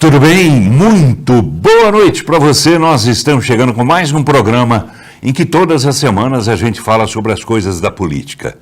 Tudo bem? Muito boa noite para você. Nós estamos chegando com mais um programa em que todas as semanas a gente fala sobre as coisas da política.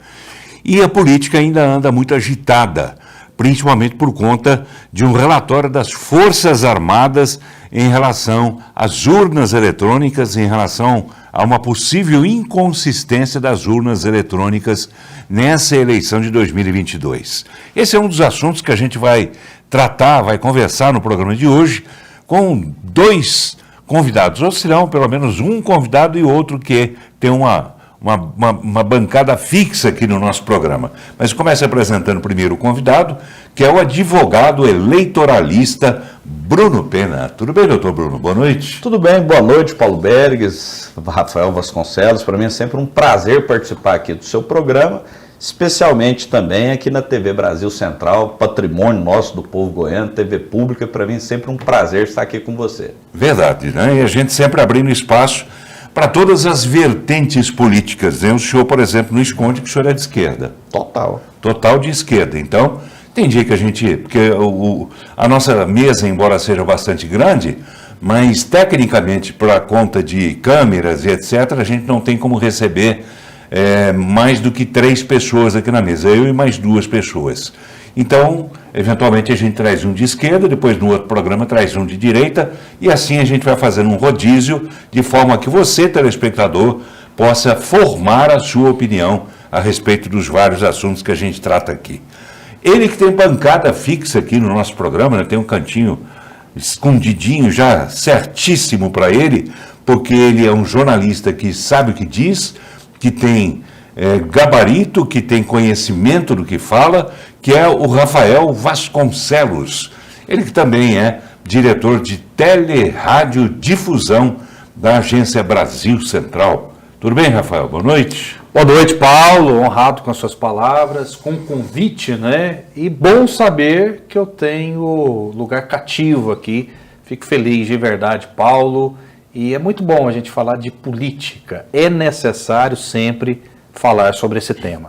E a política ainda anda muito agitada, principalmente por conta de um relatório das Forças Armadas em relação às urnas eletrônicas, em relação a uma possível inconsistência das urnas eletrônicas nessa eleição de 2022. Esse é um dos assuntos que a gente vai tratar, vai conversar no programa de hoje com dois convidados, ou serão pelo menos um convidado e outro que tem uma bancada fixa aqui no nosso programa. Mas comece apresentando primeiro o convidado, que é o advogado eleitoralista Bruno Pena. Tudo bem, doutor Bruno? Boa noite. Tudo bem, boa noite, Paulo Berges, Rafael Vasconcelos. Para mim é sempre um prazer participar aqui do seu programa, especialmente também aqui na TV Brasil Central, patrimônio nosso do povo goiano, TV pública. Para mim é sempre um prazer estar aqui com você. Verdade, né? E a gente sempre abrindo espaço para todas as vertentes políticas, né? O senhor, por exemplo, não esconde que o senhor é de esquerda. Total de esquerda. Então, tem dia que a gente... Porque a nossa mesa, embora seja bastante grande, mas tecnicamente, por conta de câmeras e etc., a gente não tem como receber mais do que 3 pessoas aqui na mesa, eu e mais 2 pessoas. Então, eventualmente a gente traz um de esquerda, depois no outro programa traz um de direita, e assim a gente vai fazendo um rodízio, de forma que você, telespectador, possa formar a sua opinião a respeito dos vários assuntos que a gente trata aqui. Ele que tem bancada fixa aqui no nosso programa, né, tem um cantinho escondidinho já certíssimo para ele, porque ele é um jornalista que sabe o que diz, que tem gabarito, que tem conhecimento do que fala, que é o Rafael Vasconcelos. Ele que também é diretor de teleradiodifusão da Agência Brasil Central. Tudo bem, Rafael? Boa noite. Boa noite, Paulo. Honrado com as suas palavras, com o convite, né? E bom saber que eu tenho lugar cativo aqui. Fico feliz de verdade, Paulo. E é muito bom a gente falar de política. É necessário sempre falar sobre esse tema.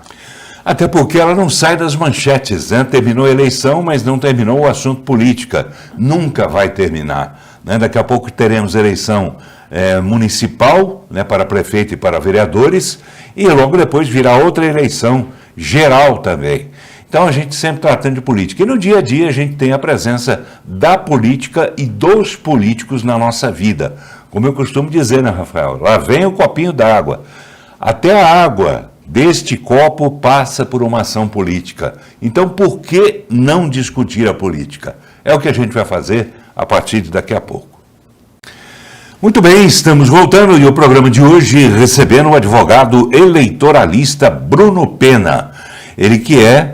Até porque ela não sai das manchetes, né? Terminou a eleição, mas não terminou o assunto política. Nunca vai terminar, né? Daqui a pouco teremos eleição municipal, né, para prefeito e para vereadores, e logo depois virá outra eleição geral também. Então a gente sempre tratando de política. E no dia a dia a gente tem a presença da política e dos políticos na nossa vida. Como eu costumo dizer, né, Rafael? Lá vem o copinho d'água. Até a água deste copo passa por uma ação política. Então, por que não discutir a política? É o que a gente vai fazer a partir de daqui a pouco. Muito bem, estamos voltando e o programa de hoje recebendo o advogado eleitoralista Bruno Pena. Ele que é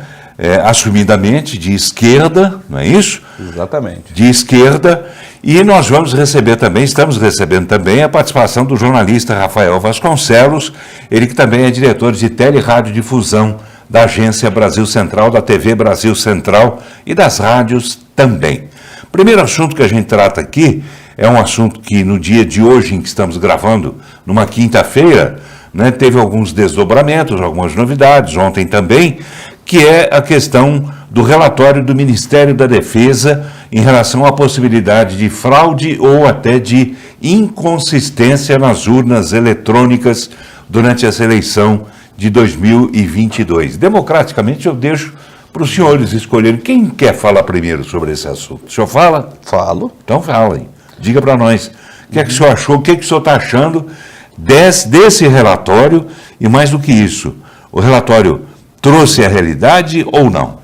assumidamente de esquerda, não é isso? Exatamente. De esquerda. E nós vamos receber também, estamos recebendo também a participação do jornalista Rafael Vasconcelos, ele que também é diretor de teleradiodifusão da Agência Brasil Central, da TV Brasil Central e das rádios também. O primeiro assunto que a gente trata aqui é um assunto que no dia de hoje, em que estamos gravando, numa quinta-feira, né, teve alguns desdobramentos, algumas novidades, ontem também, que é a questão do relatório do Ministério da Defesa em relação à possibilidade de fraude ou até de inconsistência nas urnas eletrônicas durante essa eleição de 2022. Democraticamente, eu deixo para os senhores escolherem quem quer falar primeiro sobre esse assunto. O senhor fala? Falo. Então falem. Diga para nós o que é que o senhor achou, o que é que o senhor está achando desse relatório e mais do que isso, o relatório trouxe a realidade ou não?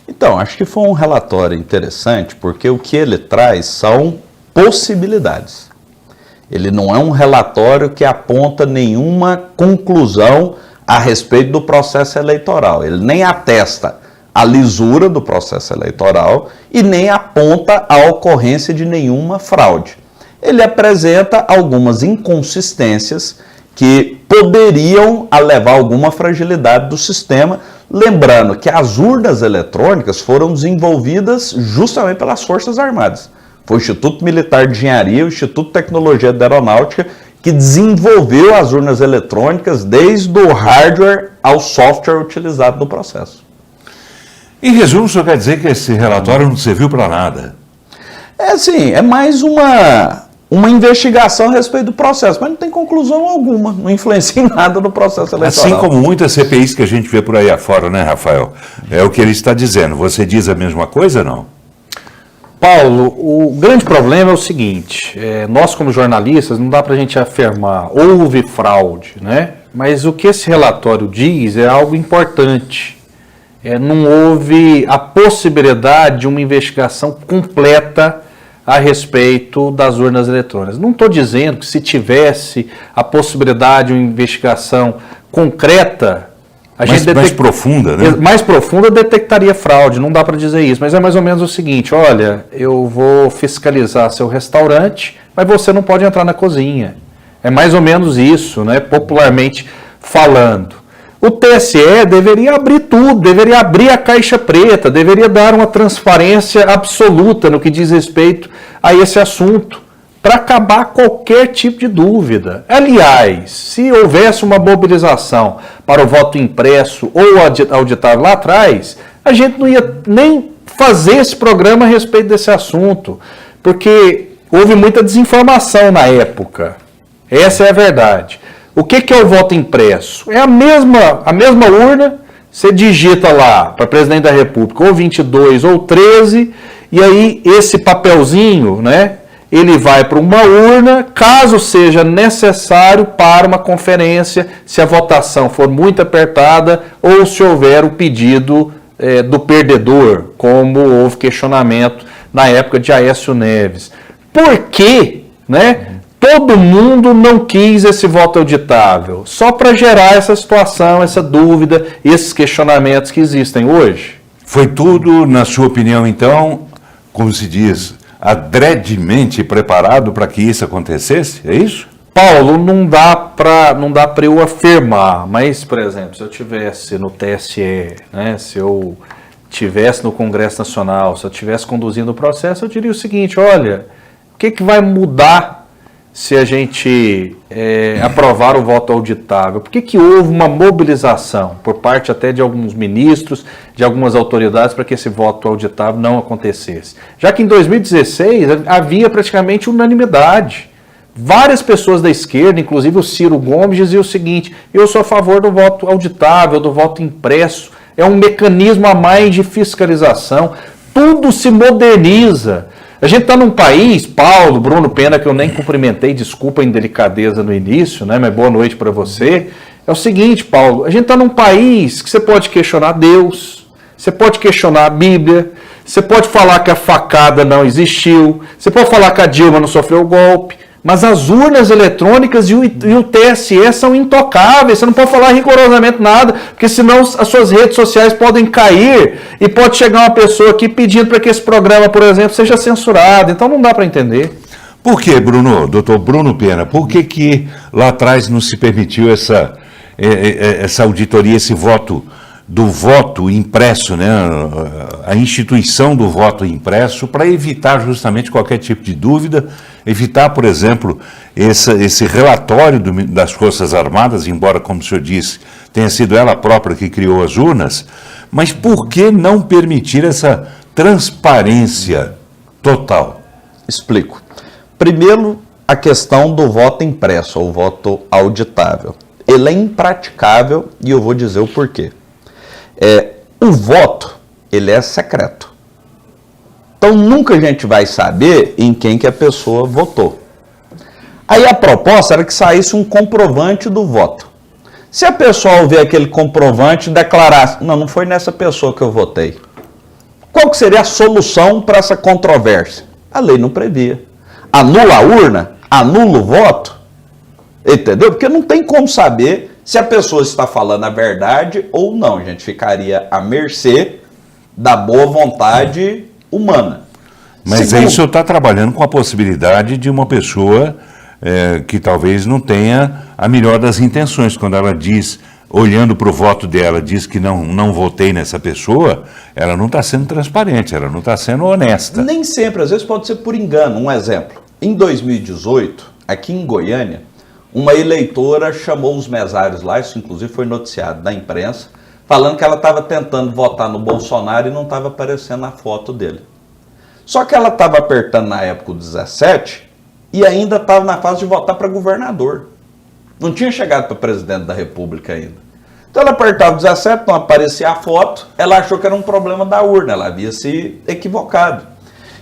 Então, acho que foi um relatório interessante, porque o que ele traz são possibilidades. Ele não é um relatório que aponta nenhuma conclusão a respeito do processo eleitoral. Ele nem atesta a lisura do processo eleitoral e nem aponta a ocorrência de nenhuma fraude. Ele apresenta algumas inconsistências que poderiam levar a alguma fragilidade do sistema, lembrando que as urnas eletrônicas foram desenvolvidas justamente pelas Forças Armadas. Foi o Instituto Militar de Engenharia, o Instituto de Tecnologia da Aeronáutica, que desenvolveu as urnas eletrônicas desde o hardware ao software utilizado no processo. Em resumo, o senhor quer dizer que esse relatório não serviu para nada? É assim, é mais uma investigação a respeito do processo, mas não tem conclusão alguma, não influencia em nada no processo eleitoral. Assim como muitas CPIs que a gente vê por aí afora, né, Rafael? É o que ele está dizendo. Você diz a mesma coisa, não? Paulo, o grande problema é o seguinte, nós como jornalistas não dá para a gente afirmar, houve fraude, né? Mas o que esse relatório diz é algo importante. Não houve a possibilidade de uma investigação completa a respeito das urnas eletrônicas. Não estou dizendo que se tivesse a possibilidade de uma investigação concreta, mais profunda, né? Mais profunda detectaria fraude, não dá para dizer isso, mas é mais ou menos o seguinte, olha, eu vou fiscalizar seu restaurante, mas você não pode entrar na cozinha. É mais ou menos isso, né, popularmente falando. O TSE deveria abrir tudo, deveria abrir a caixa preta, deveria dar uma transparência absoluta no que diz respeito a esse assunto, para acabar qualquer tipo de dúvida. Aliás, se houvesse uma mobilização para o voto impresso ou auditável lá atrás, a gente não ia nem fazer esse programa a respeito desse assunto, porque houve muita desinformação na época. Essa é a verdade. O que é o voto impresso? É a mesma urna, você digita lá para presidente da República, ou 22 ou 13, e aí esse papelzinho, né? Ele vai para uma urna, caso seja necessário para uma conferência, se a votação for muito apertada ou se houver o pedido do perdedor, como houve questionamento na época de Aécio Neves. Por quê, né? Todo mundo não quis esse voto auditável, só para gerar essa situação, essa dúvida, esses questionamentos que existem hoje? Foi tudo, na sua opinião, então, como se diz, adredemente preparado para que isso acontecesse? É isso? Paulo, não dá para eu afirmar, mas, por exemplo, se eu tivesse no TSE, né, se eu tivesse no Congresso Nacional, se eu estivesse conduzindo o processo, eu diria o seguinte, olha, o que vai mudar se a gente aprovar o voto auditável? Por que houve uma mobilização por parte até de alguns ministros, de algumas autoridades, para que esse voto auditável não acontecesse? Já que em 2016 havia praticamente unanimidade. Várias pessoas da esquerda, inclusive o Ciro Gomes, diziam o seguinte, eu sou a favor do voto auditável, do voto impresso, é um mecanismo a mais de fiscalização, tudo se moderniza. A gente está num país, Paulo, Bruno Pena, que eu nem cumprimentei, desculpa a indelicadeza no início, né, mas boa noite para você. É o seguinte, Paulo, a gente está num país que você pode questionar Deus, você pode questionar a Bíblia, você pode falar que a facada não existiu, você pode falar que a Dilma não sofreu golpe, mas as urnas eletrônicas e o TSE são intocáveis, você não pode falar rigorosamente nada, porque senão as suas redes sociais podem cair e pode chegar uma pessoa aqui pedindo para que esse programa, por exemplo, seja censurado, então não dá para entender. Por que, Bruno, doutor Bruno Pena, por que lá atrás não se permitiu essa auditoria, esse voto, do voto impresso, né, a instituição do voto impresso, para evitar justamente qualquer tipo de dúvida, evitar, por exemplo, esse relatório das Forças Armadas, embora, como o senhor disse, tenha sido ela própria que criou as urnas, mas por que não permitir essa transparência total? Explico. Primeiro, a questão do voto impresso, ou voto auditável. Ele é impraticável e eu vou dizer o porquê. O voto, ele é secreto. Então, nunca a gente vai saber em quem que a pessoa votou. Aí a proposta era que saísse um comprovante do voto. Se a pessoa, ao ver aquele comprovante, declarasse, não foi nessa pessoa que eu votei. Qual que seria a solução para essa controvérsia? A lei não previa. Anula a urna? Anula o voto? Entendeu? Porque não tem como saber se a pessoa está falando a verdade ou não. A gente ficaria à mercê da boa vontade humana. Mas aí o senhor está trabalhando com a possibilidade de uma pessoa que talvez não tenha a melhor das intenções. Quando ela diz, olhando para o voto dela, diz que não votei nessa pessoa, ela não está sendo transparente, ela não está sendo honesta. Nem sempre, às vezes pode ser por engano. Um exemplo, em 2018, aqui em Goiânia, uma eleitora chamou os mesários lá, isso inclusive foi noticiado na imprensa, falando que ela estava tentando votar no Bolsonaro e não estava aparecendo a foto dele. Só que ela estava apertando na época o 17 e ainda estava na fase de votar para governador. Não tinha chegado para presidente da República ainda. Então ela apertava o 17, não aparecia a foto, ela achou que era um problema da urna, ela havia se equivocado.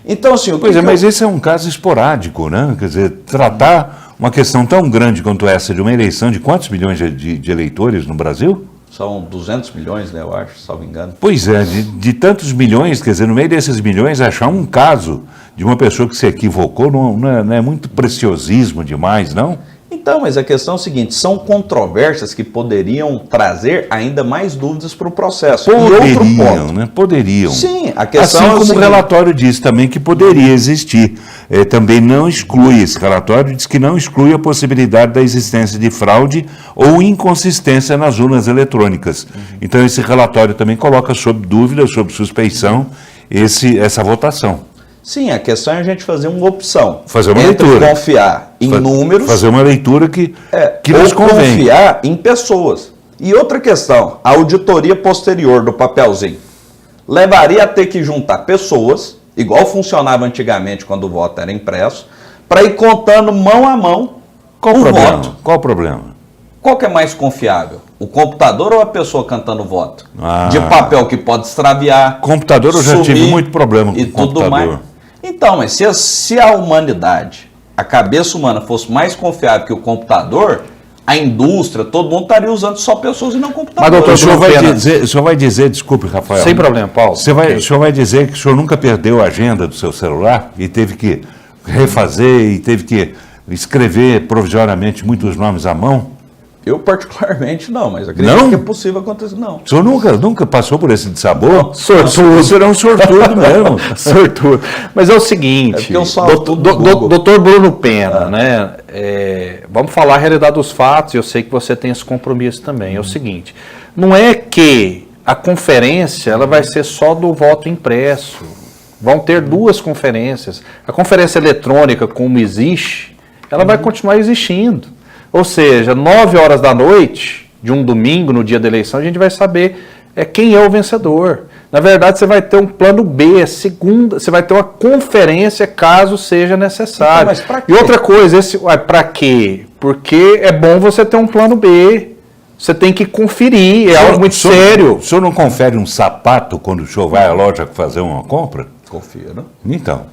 Então, assim, mas esse é um caso esporádico, né? Quer dizer, tratar uma questão tão grande quanto essa de uma eleição de quantos milhões de eleitores no Brasil? São 200 milhões, né, eu acho, se não me engano. Pois é, de tantos milhões, quer dizer, no meio desses milhões, achar um caso de uma pessoa que se equivocou não é muito preciosismo demais, não? Então, mas a questão é o seguinte, são controvérsias que poderiam trazer ainda mais dúvidas para o processo. Poderiam, e outro ponto, né? Poderiam. Sim, a questão assim é o como seguinte, o relatório diz também que poderia existir. Também não exclui, esse relatório diz que não exclui a possibilidade da existência de fraude ou inconsistência nas urnas eletrônicas. Então esse relatório também coloca sob dúvida, sob suspeição, essa votação. Sim, a questão é a gente fazer uma opção. Fazer uma entre leitura. Confiar em números. Fazer uma leitura que nos ou convém. Confiar em pessoas. E outra questão, a auditoria posterior do papelzinho. Levaria a ter que juntar pessoas, igual funcionava antigamente quando o voto era impresso, para ir contando mão a mão Qual o problema? voto. Qual o problema? Qual que é mais confiável? O computador ou a pessoa cantando voto? Ah. De papel que pode extraviar. Computador eu já tive muito problema com e o computador. tudo mais. Então, mas se a humanidade, a cabeça humana fosse mais confiável que o computador, a indústria, todo mundo estaria usando só pessoas e não computadores. Mas, doutor, Bruno o senhor vai dizer, desculpe, Rafael. Sem problema, Paulo. O senhor vai dizer que o senhor nunca perdeu a agenda do seu celular e teve que refazer e teve que escrever provisoriamente muitos nomes à mão? Eu, particularmente, não, mas acredito Não? que é possível acontecer. Não. O senhor nunca passou por esse dissabor? Sortudo. O senhor é um sortudo mesmo. Sortudo. Mas é o seguinte, porque eu salvo tudo do Google. doutor Bruno Pena, né? Vamos falar a realidade dos fatos, eu sei que você tem esse compromisso também. É o seguinte, não é que a conferência ela vai ser só do voto impresso. Vão ter duas conferências. A conferência eletrônica, como existe, ela vai continuar existindo. Ou seja, 9 horas da noite, de um domingo, no dia da eleição, a gente vai saber quem é o vencedor. Na verdade, você vai ter um plano B, você vai ter uma conferência caso seja necessário. Então, mas pra quê? E outra coisa, para quê? Porque é bom você ter um plano B. Você tem que conferir, é algo muito sério. O senhor não confere um sapato quando o senhor vai à loja fazer uma compra? Confiro. Então,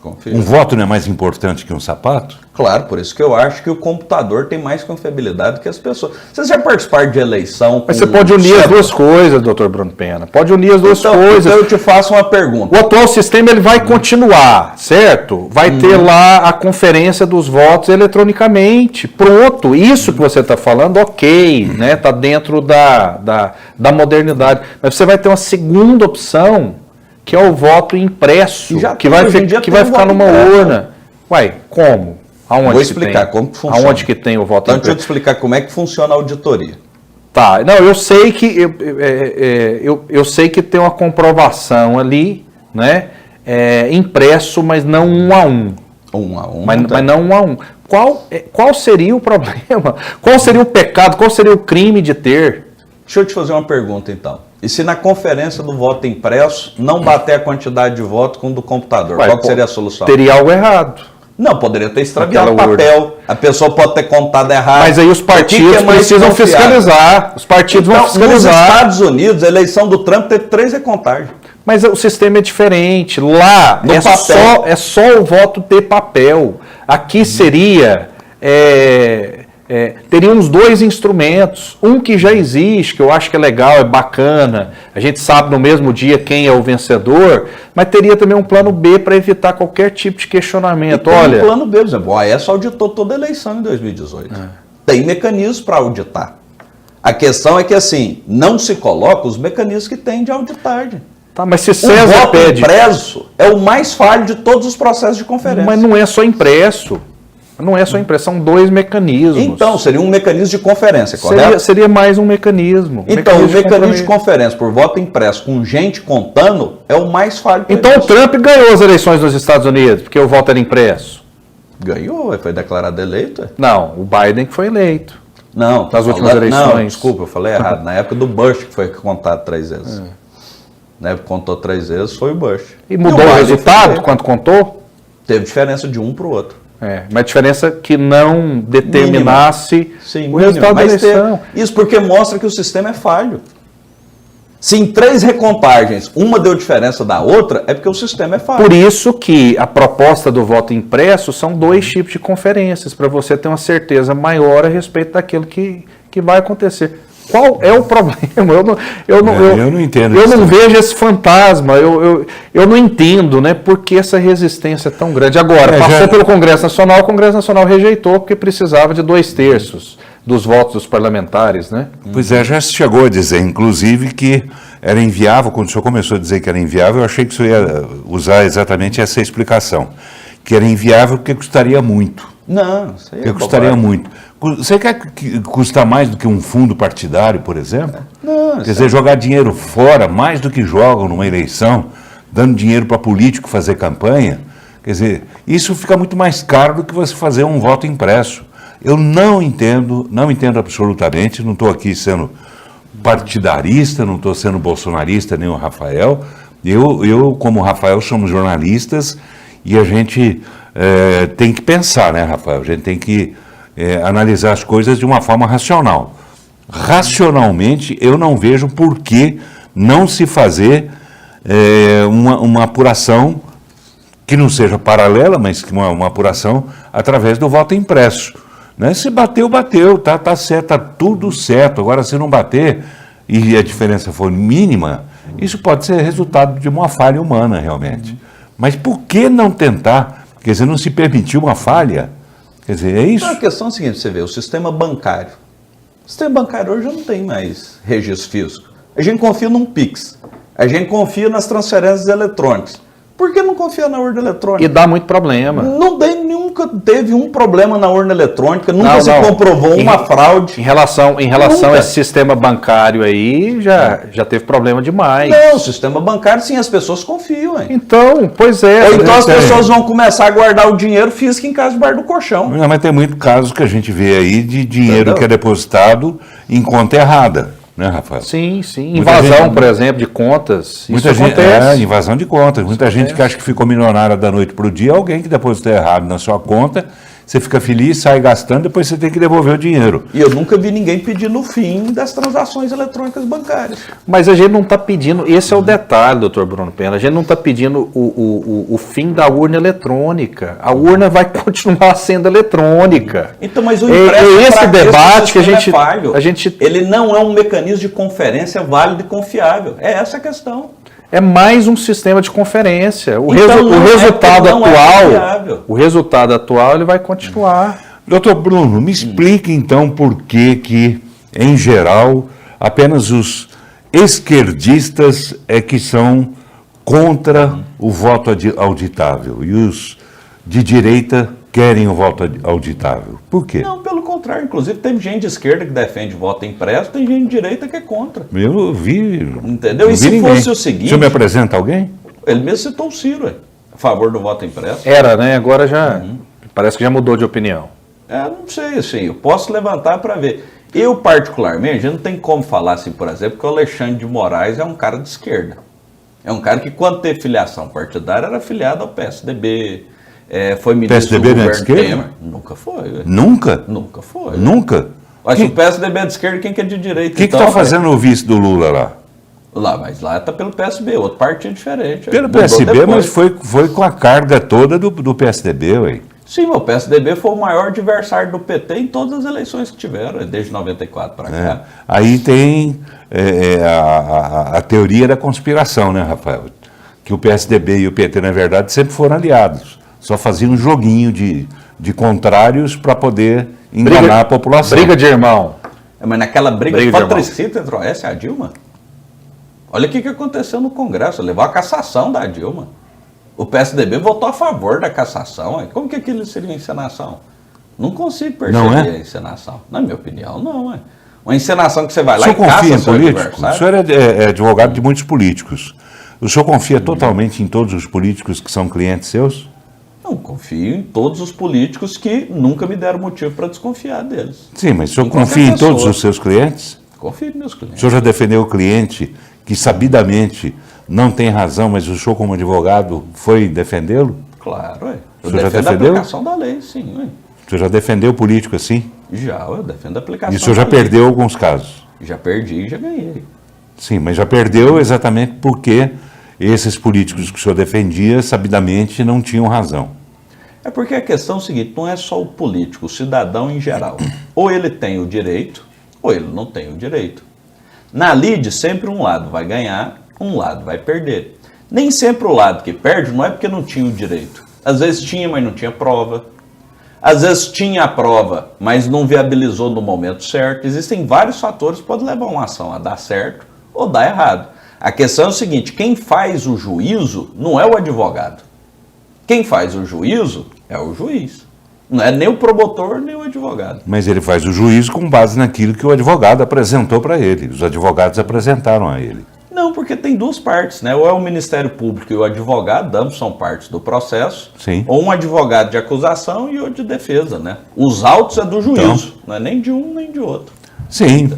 Confiro. um voto não é mais importante que um sapato? Claro, por isso que eu acho que o computador tem mais confiabilidade do que as pessoas. Vocês já participaram de eleição? Mas você pode unir as duas coisas, doutor Bruno Pena. Pode unir as duas coisas. Então eu te faço uma pergunta. O atual sistema ele vai continuar, certo? Vai ter lá a conferência dos votos eletronicamente. Pronto, isso que você está falando, ok, né? Está dentro da modernidade. Mas você vai ter uma segunda opção, que é o voto impresso, que vai ficar numa urna. Uai, como? Aonde Vou explicar como que funciona. Aonde que tem o voto Então, impresso? deixa eu te explicar como é que funciona a auditoria. Tá, não, eu sei que eu sei que tem uma comprovação ali, né? Impresso, mas não um a um. Um a um. Mas não um a um. Qual seria o problema? Qual seria o pecado? Qual seria o crime de ter? Deixa eu te fazer uma pergunta, então. E se na conferência do voto impresso não bater a quantidade de voto com o do computador, qual que seria a solução? Teria algo errado. Não, poderia ter extraviado o Aquela papel. A pessoa pode ter contado errado. Mas aí os partidos precisam fiscalizar. Os partidos vão fiscalizar. Nos Estados Unidos, a eleição do Trump teve 3 recontagens. Mas o sistema é diferente. Lá é só o voto ter papel. Aqui seria... teríamos 2 instrumentos. Um que já existe, que eu acho que é legal, é bacana. A gente sabe no mesmo dia quem é o vencedor, mas teria também um plano B para evitar qualquer tipo de questionamento. Olha, um plano B, por exemplo, o AES auditou toda a eleição em 2018. Tem mecanismos para auditar. A questão é que, assim, não se coloca os mecanismos que tem de auditagem. Tá, mas se O César voto pede... impresso é o mais falho de todos os processos de conferência. Mas não é só impresso. Não é só impresso, são 2 mecanismos. Então, seria um mecanismo de conferência, correto? Seria mais um mecanismo. Então, o mecanismo de conferência por voto impresso com gente contando é o mais falho. Então, o Trump ganhou as eleições nos Estados Unidos, porque o voto era impresso. Ganhou, foi declarado eleito. Não, o Biden que foi eleito. Não, nas últimas eleições. Não, desculpa, eu falei errado. Na época do Bush, que foi contado 3 vezes. né? Contou 3 vezes, foi o Bush. E mudou o resultado quando contou? Teve diferença de um para o outro. Uma diferença que não determinasse o resultado da eleição. Isso porque mostra que o sistema é falho. Se em 3 recontagens uma deu diferença da outra, é porque o sistema é falho. Por isso que a proposta do voto impresso são 2 tipos de conferências, para você ter uma certeza maior a respeito daquilo que vai acontecer. Qual é o problema? Eu não entendo. Eu não vejo esse fantasma. Eu não entendo, né? Por que essa resistência é tão grande. Agora, passou pelo Congresso Nacional, o Congresso Nacional rejeitou porque precisava de 2/3 dos votos dos parlamentares, né? Pois é, já se chegou a dizer, inclusive, que era inviável. Quando o senhor começou a dizer que era inviável, eu achei que o senhor ia usar exatamente essa explicação. Que era inviável porque custaria muito. Não, isso aí porque custaria muito. Você quer que custa mais do que um fundo partidário, por exemplo? Não, quer dizer, jogar dinheiro fora, mais do que jogam numa eleição, dando dinheiro para político fazer campanha, quer dizer, isso fica muito mais caro do que você fazer um voto impresso. Eu não entendo absolutamente, não estou aqui sendo partidarista, não estou sendo bolsonarista, nem o Rafael. Eu, como o Rafael, somos jornalistas e a gente tem que pensar, né, Rafael? A gente tem que analisar as coisas de uma forma racional. Racionalmente, eu não vejo por que não se fazer uma apuração que não seja paralela, mas que uma apuração através do voto impresso. Né? Se bateu, bateu, tá certo, tá tudo certo. Agora, se não bater e a diferença for mínima, isso pode ser resultado de uma falha humana, realmente. Mas por que não tentar? Quer dizer, não se permitir uma falha? Quer dizer, é isso? Então, a questão é a seguinte, você vê, o sistema bancário. O sistema bancário hoje já não tem mais registro físico. A gente confia num PIX. A gente confia nas transferências eletrônicas. Por que não confia na urna eletrônica? E dá muito problema. Nunca teve um problema na urna eletrônica, nunca se comprovou uma fraude. Em relação a esse sistema bancário aí, já teve problema demais. Não, o sistema bancário, sim, as pessoas confiam. Hein? Então, pois é. Ou então as pessoas vão começar a guardar o dinheiro físico em casa debaixo do colchão. Não, mas tem muito casos que a gente vê aí de dinheiro que é depositado em conta errada. Né, Rafael? Sim. Invasão, por exemplo, de contas. Muita isso gente, acontece. Invasão de contas. Muita gente que acha que ficou milionária da noite para o dia, alguém que depositou errado na sua conta, você fica feliz, sai gastando, depois você tem que devolver o dinheiro. E eu nunca vi ninguém pedindo o fim das transações eletrônicas bancárias. Mas a gente não está pedindo, esse é o detalhe, doutor Bruno Pena, a gente não está pedindo o fim da urna eletrônica. A urna vai continuar sendo eletrônica. Então, mas o impresso esse debate que a gente... Ele não é um mecanismo de conferência válido e confiável. É essa a questão. É mais um sistema de conferência. O resultado atual ele vai continuar. Doutor Bruno, me explique então por que, em geral, apenas os esquerdistas é que são contra o voto auditável e os de direita querem o voto auditável. Por quê? Não, pelo contrário. Inclusive, tem gente de esquerda que defende voto impresso, tem gente de direita que é contra. Eu vi. Entendeu? E se fosse o seguinte... O senhor me apresenta alguém? Ele mesmo citou o Ciro, a favor do voto impresso. Era, né? Agora já... Parece que já mudou de opinião. Não sei, assim, eu posso levantar para ver. Eu, particularmente, a gente não tem como falar assim, por exemplo, que o Alexandre de Moraes é um cara de esquerda. É um cara que, quando teve filiação partidária, era afiliado ao PSDB... foi ministro PSDB do governo Temer. Nunca foi. Nunca? Nunca foi. Nunca? Mas o PSDB é de esquerda, quem que é de direita? O que está fazendo o vice do Lula lá? Mas lá está pelo PSB, outro partido diferente. Pelo PSB, mas foi com a carga toda do PSDB, ué. Sim, mas o PSDB foi o maior adversário do PT em todas as eleições que tiveram, desde 94 para cá. Aí tem a teoria da conspiração, né, Rafael? Que o PSDB e o PT, na verdade, sempre foram aliados. Só faziam um joguinho de contrários para poder enganar a população. Briga de irmão. Mas naquela briga patricida entre o OAS e a Dilma, olha o que aconteceu no Congresso, levou a cassação da Dilma. O PSDB votou a favor da cassação. Como que aquilo seria uma encenação? Não consigo perceber a encenação. Na minha opinião, não. Uma encenação que você vai lá e caça seu adversário. O senhor é advogado de muitos políticos. O senhor confia totalmente em todos os políticos que são clientes seus? Não, confio em todos os políticos que nunca me deram motivo para desconfiar deles. Sim, mas o senhor confia em todos os seus clientes? Confio nos meus clientes. O senhor já defendeu o cliente que sabidamente não tem razão, mas o senhor como advogado foi defendê-lo? Claro, ué. O Eu senhor já defendo a defendeu? aplicação da lei, sim, ué. O senhor já defendeu político assim? Já, eu defendo a aplicação E o senhor da já lei. perdeu alguns casos? Já perdi e já ganhei. Sim, mas já perdeu exatamente porque esses políticos que o senhor defendia, sabidamente, não tinham razão. É porque a questão é o seguinte, não é só o político, o cidadão em geral. Ou ele tem o direito, ou ele não tem o direito. Na lide, sempre um lado vai ganhar, um lado vai perder. Nem sempre o lado que perde não é porque não tinha o direito. Às vezes tinha, mas não tinha prova. Às vezes tinha a prova, mas não viabilizou no momento certo. Existem vários fatores que podem levar uma ação a dar certo ou dar errado. A questão é o seguinte, quem faz o juízo não é o advogado. Quem faz o juízo é o juiz. Não é nem o promotor, nem o advogado. Mas ele faz o juízo com base naquilo que o advogado apresentou para ele. Os advogados apresentaram a ele. Não, porque tem duas partes, né? Ou é o Ministério Público e o advogado, ambos são partes do processo. Sim. Ou um advogado de acusação e outro de defesa, né? Os autos é do juízo, não é nem de um nem de outro. Sim,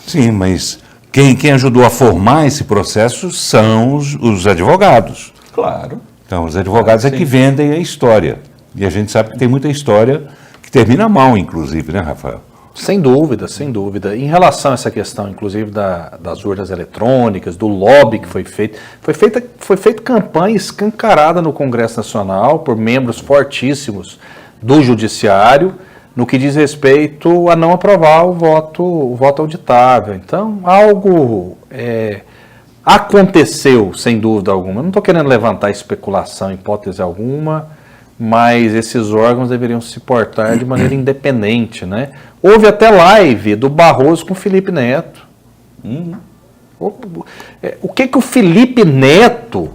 sim, mas quem ajudou a formar esse processo são os advogados. Claro. Então, os advogados é Sim. que vendem a história. E a gente sabe que tem muita história que termina mal, inclusive, né, Rafael? Sem dúvida, sem dúvida. Em relação a essa questão, inclusive, das urnas eletrônicas, do lobby que foi feito, foi feita campanha escancarada no Congresso Nacional por membros fortíssimos do Judiciário, no que diz respeito a não aprovar o voto auditável. Então, algo aconteceu, sem dúvida alguma. Eu não estou querendo levantar especulação, hipótese alguma, mas esses órgãos deveriam se portar de maneira independente, né? Houve até live do Barroso com o Felipe Neto. O que o Felipe Neto,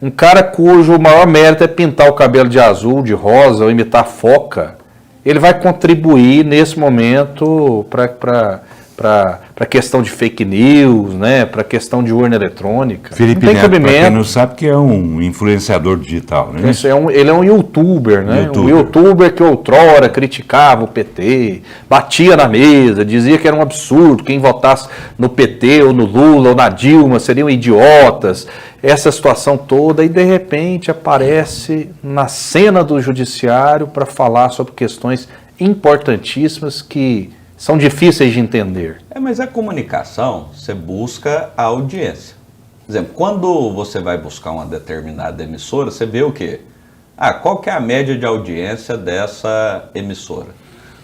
um cara cujo maior mérito é pintar o cabelo de azul, de rosa ou imitar foca, ele vai contribuir nesse momento para a questão de fake news, né? Para a questão de urna eletrônica. Felipe não tem Neto, para quem cabimento. não sabe, que é um influenciador digital, né? Ele é um youtuber, né? Um youtuber que outrora criticava o PT, batia na mesa, dizia que era um absurdo, quem votasse no PT ou no Lula ou na Dilma seriam idiotas, essa situação toda, e de repente aparece na cena do judiciário para falar sobre questões importantíssimas que são difíceis de entender. Mas a comunicação, você busca a audiência. Por exemplo, quando você vai buscar uma determinada emissora, você vê o quê? Qual que é a média de audiência dessa emissora?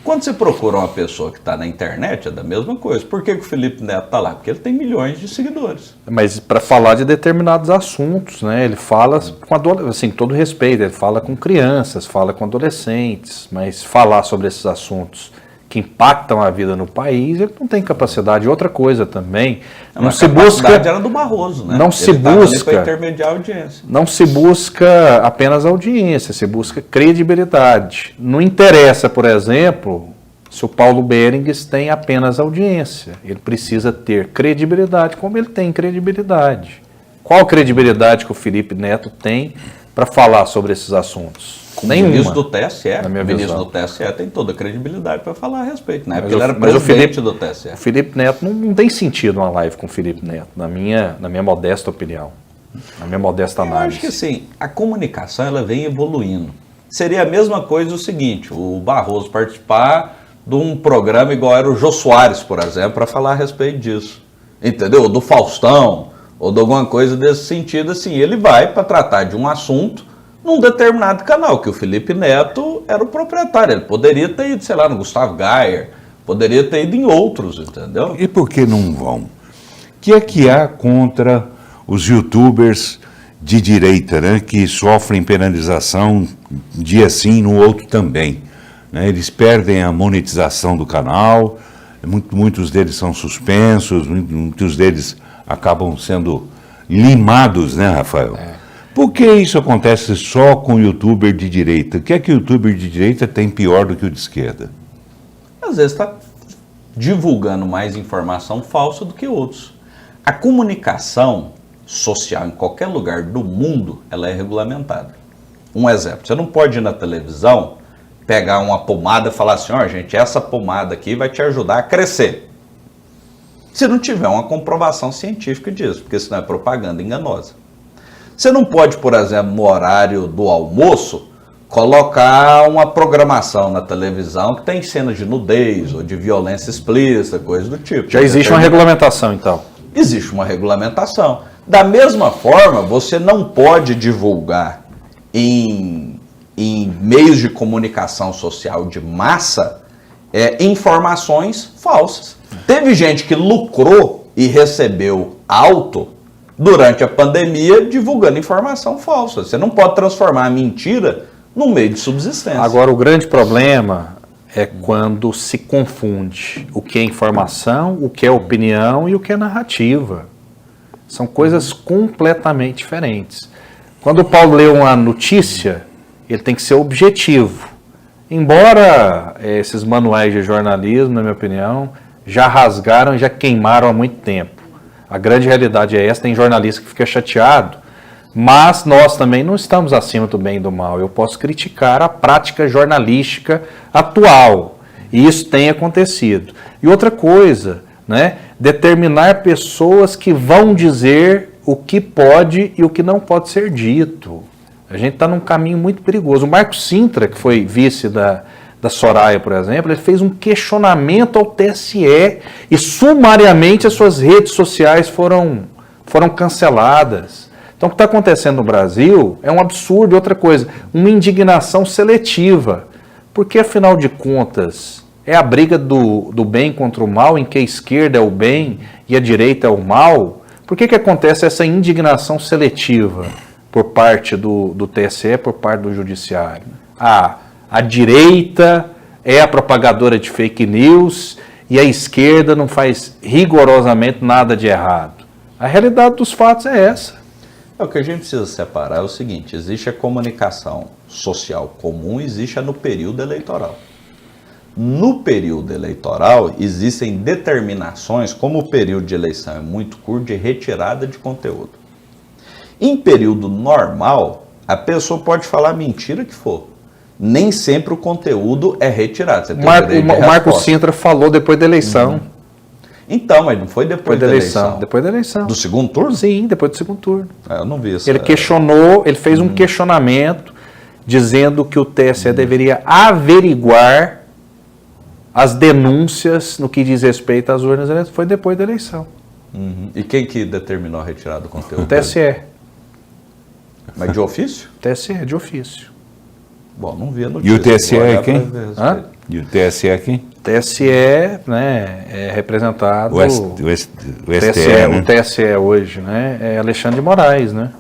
Quando você procura uma pessoa que está na internet, é da mesma coisa. Por que o Felipe Neto está lá? Porque ele tem milhões de seguidores. Mas para falar de determinados assuntos, né? Ele fala com assim, todo respeito, ele fala com crianças, fala com adolescentes, mas falar sobre esses assuntos que impactam a vida no país, ele não tem capacidade. Outra coisa também, não se busca... era do Barroso, né? Não se busca... Para intermediar a audiência. Não se busca apenas audiência, se busca credibilidade. Não interessa, por exemplo, se o Paulo Berengues tem apenas audiência. Ele precisa ter credibilidade, como ele tem credibilidade. Qual credibilidade que o Felipe Neto tem para falar sobre esses assuntos? Nenhuma. O ministro do TSE, na minha o ministro visão. do TSE tem toda a credibilidade para falar a respeito, né? Mas Porque ele era mas presidente do TSE. O Felipe Neto não tem sentido uma live com o Felipe Neto, na minha modesta opinião, na minha modesta Eu análise. acho que assim, a comunicação ela vem evoluindo. Seria a mesma coisa o seguinte, o Barroso participar de um programa igual era o Jô Soares, por exemplo, para falar a respeito disso. Entendeu? Ou do Faustão, ou de alguma coisa desse sentido, assim, ele vai para tratar de um assunto num determinado canal, que o Felipe Neto era o proprietário. Ele poderia ter ido, sei lá, no Gustavo Gayer, poderia ter ido em outros, entendeu? E por que não vão? O que é que há contra os youtubers de direita, né, que sofrem penalização um dia sim, no outro também? Né? Eles perdem a monetização do canal, muitos deles são suspensos, muitos deles acabam sendo limados, né, Rafael? Por que isso acontece só com o youtuber de direita? O que é que o youtuber de direita tem pior do que o de esquerda? Às vezes está divulgando mais informação falsa do que outros. A comunicação social em qualquer lugar do mundo, ela é regulamentada. Um exemplo, você não pode ir na televisão, pegar uma pomada e falar assim, gente, essa pomada aqui vai te ajudar a crescer. se não tiver uma comprovação científica disso, porque senão é propaganda enganosa. Você não pode, por exemplo, no horário do almoço, colocar uma programação na televisão que tem cenas de nudez ou de violência explícita, coisa do tipo. Já existe uma regulamentação, então? Existe uma regulamentação. Da mesma forma, você não pode divulgar em meios de comunicação social de massa informações falsas. Teve gente que lucrou e recebeu alto durante a pandemia divulgando informação falsa. Você não pode transformar a mentira num meio de subsistência. Agora, o grande problema é quando se confunde o que é informação, o que é opinião e o que é narrativa. São coisas completamente diferentes. Quando o Paulo lê uma notícia, ele tem que ser objetivo. Embora esses manuais de jornalismo, na minha opinião, já rasgaram, já queimaram há muito tempo. A grande realidade é essa, tem jornalista que fica chateado, mas nós também não estamos acima do bem e do mal. Eu posso criticar a prática jornalística atual, e isso tem acontecido. E outra coisa, né, determinar pessoas que vão dizer o que pode e o que não pode ser dito. A gente está num caminho muito perigoso. O Marco Sintra, que foi vice da Soraya, por exemplo, ele fez um questionamento ao TSE e sumariamente as suas redes sociais foram canceladas. Então o que está acontecendo no Brasil é um absurdo. Outra coisa, uma indignação seletiva, porque afinal de contas é a briga do bem contra o mal, em que a esquerda é o bem e a direita é o mal. Por que acontece essa indignação seletiva por parte do TSE, por parte do Judiciário? A direita é a propagadora de fake news e a esquerda não faz rigorosamente nada de errado. A realidade dos fatos é essa. O que a gente precisa separar é o seguinte: existe a comunicação social comum, existe a no período eleitoral. No período eleitoral, existem determinações, como o período de eleição é muito curto, de retirada de conteúdo. Em período normal, a pessoa pode falar a mentira que for. Nem sempre o conteúdo é retirado. Você tem o Marco Sintra falou depois da eleição. Então, mas não foi depois da eleição? Depois da eleição. Do segundo turno? Sim, depois do segundo turno. Eu não vi isso. Ele questionou, ele fez um questionamento dizendo que o TSE deveria averiguar as denúncias no que diz respeito às urnas eletrônicas. Foi depois da eleição. E quem que determinou a retirada do conteúdo? O TSE. Mas de ofício? TSE, de ofício. Bom, não vi a notícia. E o TSE é quem? E o TSE é quem? O TSE, né, é representado... O STE, né? O TSE hoje, né, é Alexandre de Moraes, né?